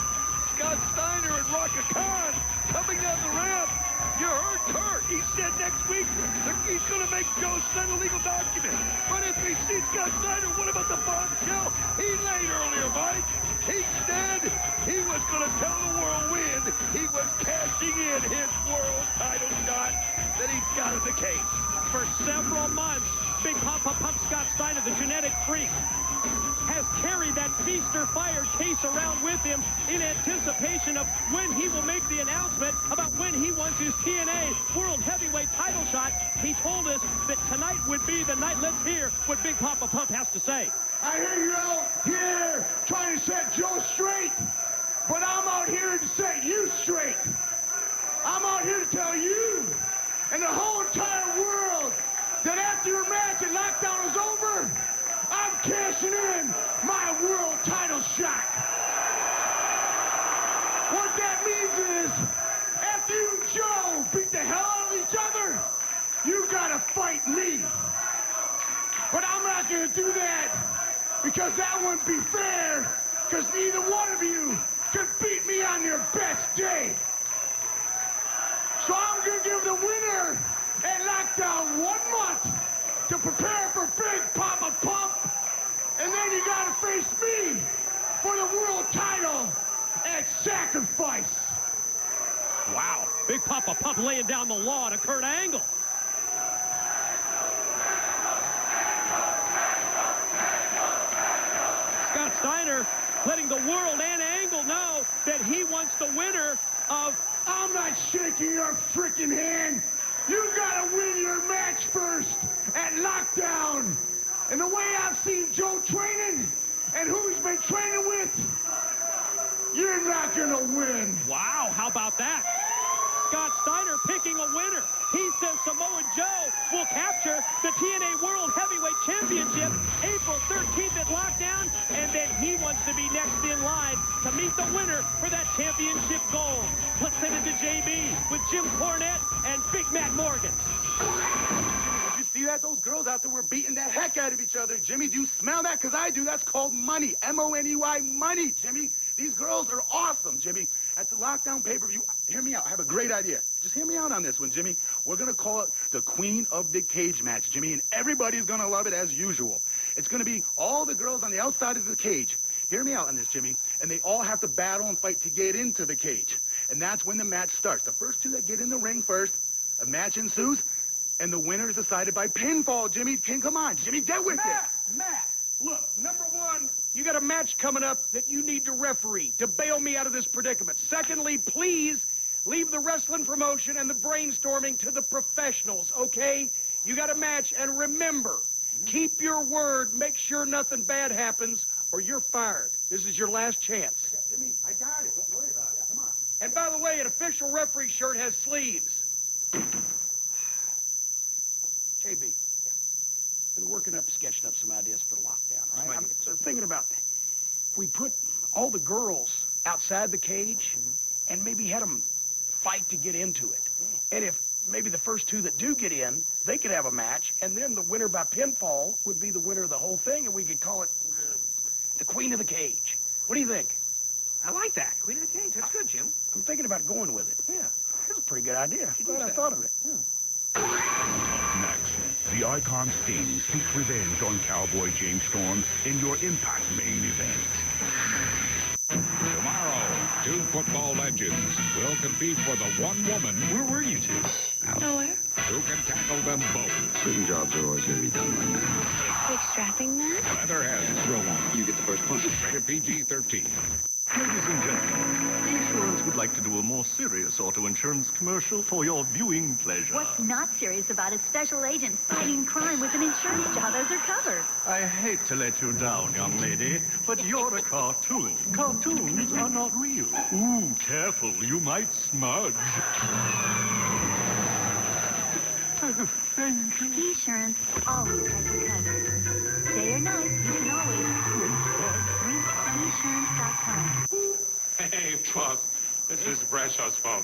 Scott Steiner, and Raka Khan coming down the ramp. You heard Kurt. He said next week that he's going to make Joe sign a legal document. But as we see Scott Steiner, what about the bombshell he laid earlier, Mike? He said he was going to tell the world when he was cashing in his world title shot that he's got in the case. For several months, Big Papa Pump Scott Steiner, the genetic freak, has carried that feast-or-fire case around with him in anticipation of when he will make the announcement about when he wants his TNA World Heavyweight title shot. He told us that tonight would be the night. Let's hear what Big Papa Pump has to say. I hear you out here trying to set Joe straight, but I'm out here to set you straight. I'm out here to tell you and the whole entire world that after your match at Lockdown is over, I'm cashing in my world title shot. What that means is, after you and Joe beat the hell out of each other, you gotta fight me. But I'm not gonna do that, because that wouldn't be fair, because neither one of you could beat me on your best day. So I'm gonna give the winner at Lockdown 1 month to prepare for Big Papa Pump, and then you gotta face me for the world title at Sacrifice. Wow, Big Papa Pump laying down the law to Kurt Angle. Scott Steiner letting the world and Angle know that he wants the winner of... I'm not shaking your freaking hand. You gotta win your match first at Lockdown. And the way I've seen Joe training and who he's been training with, you're not gonna win. Wow, how about that? Scott Steiner picking a winner. He says Samoa Joe will capture the TNA World Heavyweight Championship April 13th at Lockdown, and then he wants to be next in line to meet the winner for that championship gold. Let's send it to JB with Jim Cornette and Big Matt Morgan. Did you see that? Those girls out there were beating the heck out of each other. Jimmy, do you smell that? Because I do. That's called money. M-O-N-E-Y, money, Jimmy. These girls are awesome, Jimmy. At the Lockdown pay-per-view, hear me out. I have a great idea. Just hear me out on this one, Jimmy. We're going to call it the Queen of the Cage match, Jimmy, and everybody's going to love it as usual. It's going to be all the girls on the outside of the cage. Hear me out on this, Jimmy. And they all have to battle and fight to get into the cage. And that's when the match starts. The first two that get in the ring first, a match ensues, and the winner is decided by pinfall, Jimmy. Come on, Jimmy, get with it. Matt, look, number one, you got a match coming up that you need to referee to bail me out of this predicament. Secondly, please leave the wrestling promotion and the brainstorming to the professionals, okay? You got a match, and remember, keep your word, make sure nothing bad happens, or you're fired. This is your last chance. Jimmy, I got it. Don't worry about it. Come on. And by the way, an official referee shirt has sleeves. JB, been working up, sketching up some ideas for Lockdown, right? I'm thinking about that. If we put all the girls outside the cage and maybe had them fight to get into it. And if maybe the first two that do get in, they could have a match, and then the winner by pinfall would be the winner of the whole thing, and we could call it the Queen of the Cage. What do you think? I like that. Queen of the Cage. That's good, Jim. I'm thinking about going with it. Yeah. That's a pretty good idea. You Glad I that. thought of it. Yeah. Up next, the Icon Sting seeks revenge on Cowboy James Storm in your Impact main event. Tomorrow, two football legends will compete for the one woman. Where were you two? Nowhere. Who can tackle them both? Certain jobs are always going to be done like that. Big strapping man? Leatherhead. Throw one. You get the first punch. Rated PG-13. Ladies and gentlemen, Insurance would like to do a more serious auto insurance commercial for your viewing pleasure. What's not serious about is special agents fighting crime with an insurance job as their cover. I hate to let you down, young lady, but you're a cartoon. Cartoons are not real. Ooh, careful, you might smudge. Thank you. Insurance always has you covered. Day or night, you can always insurance.com. Hey, boss. This is Bradshaw's phone.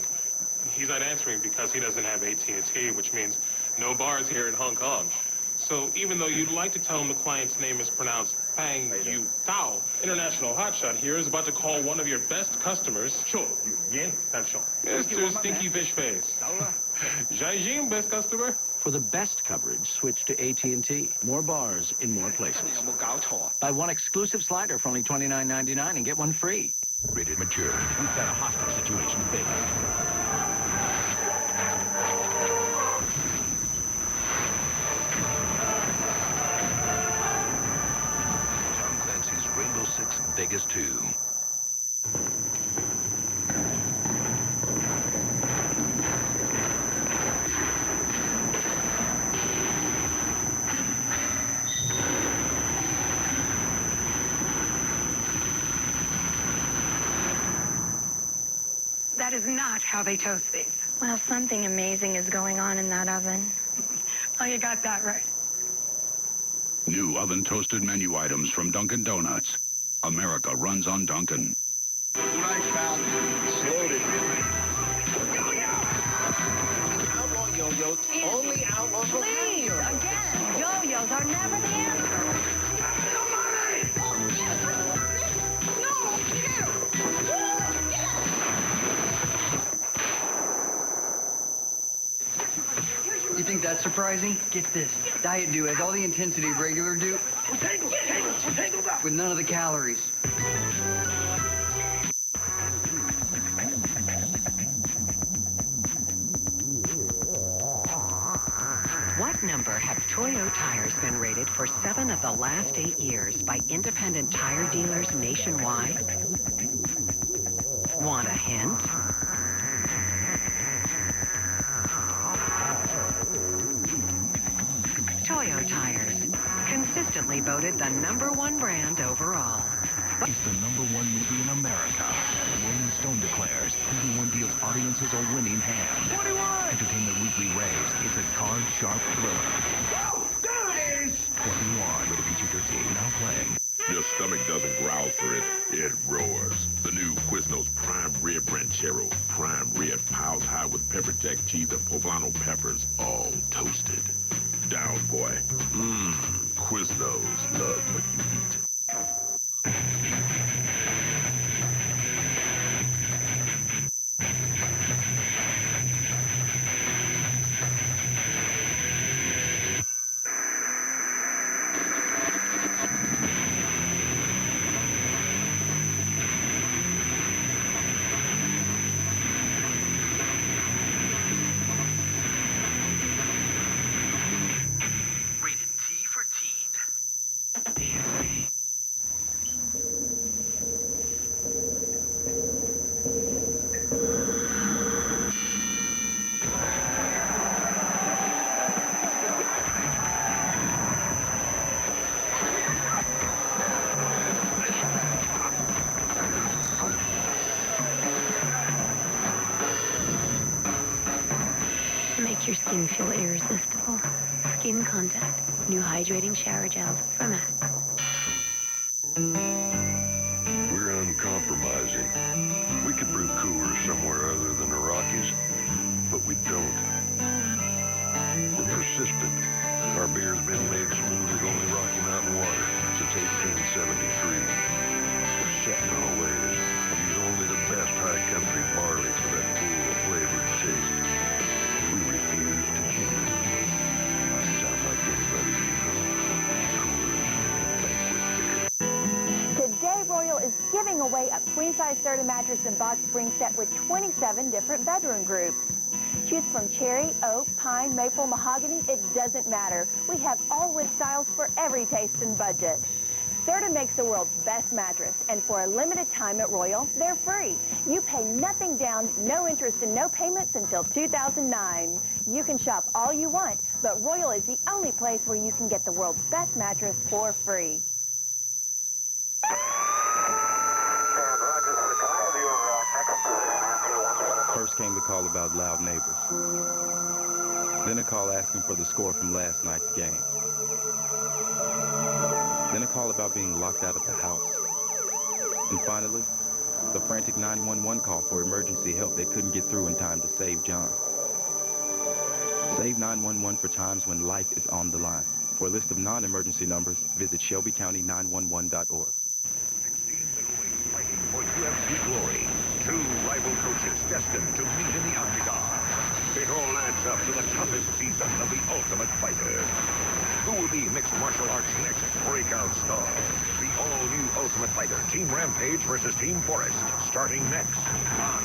He's not answering because he doesn't have AT&T, which means no bars here in Hong Kong. So even though you'd like to tell him the client's name is pronounced Pang Yu Tao, International Hotshot here is about to call one of your best customers. Sure, Mr. Stinky Fish Face. Jiajing, best customer. For the best coverage, switch to AT&T. More bars in more places. Buy one exclusive slider for only $29.99 and get one free. Rated mature. We've got a hostage situation in Vegas. Tom Clancy's Rainbow Six Vegas 2. That is not how they toast these. Well, something amazing is going on in that oven. Oh, you got that right. New oven-toasted menu items from Dunkin' Donuts. America runs on Dunkin'. Nice, pal. Loaded. Outlaw yo-yos. Only outlaws will have Please, yo-yos. again, yo-yos are never the answer. You think that's surprising? Get this. Diet Dew has all the intensity of regular Dew with none of the calories. What number have Toyo tires been rated for 7 of the last 8 years by independent tire dealers nationwide? Want a hint? Toyo tires, consistently voted the #1 brand overall. It's the #1 movie in America. Rolling Stone declares 21 deals audiences a winning hand. 21! Entertainment Weekly raves it's a card-sharp thriller. There it is! 21, rated PG-13, now playing. Your stomach doesn't growl for it, it roars. The new Quiznos Prime Rib Ranchero. Prime rib piled high with pepper jack cheese and poblano peppers, all toasted. Down, boy. Quiznos, love what you eat. Make your skin feel irresistible. Skin Contact. New hydrating shower gels from MAC. We're uncompromising. We could brew Coors somewhere other than the Rockies, but we don't. We're persistent. Our beer's been made smooth with only Rocky Mountain water since 1873. We're set in our ways. cherry, oak, pine, maple, mahogany, it doesn't matter. We have all wood styles for every taste and budget. Serta makes the world's best mattress, and for a limited time at Royal, they're free. You pay nothing down, no interest, and no payments until 2009. You can shop all you want, but Royal is the only place where you can get the world's best mattress for free. First came the call about loud neighbors. Then a call asking for the score from last night's game. Then a call about being locked out of the house. And finally, the frantic 911 call for emergency help they couldn't get through in time to save John. Save 911 for times when life is on the line. For a list of non-emergency numbers, visit ShelbyCounty911.org. 16 middleweights fighting for UFC glory. Two rival coaches destined to meet in the octagon. It all adds up to the toughest season of The Ultimate Fighter. Who will be mixed martial arts' next breakout star? The all-new Ultimate Fighter, Team Rampage versus Team Forrest, starting next on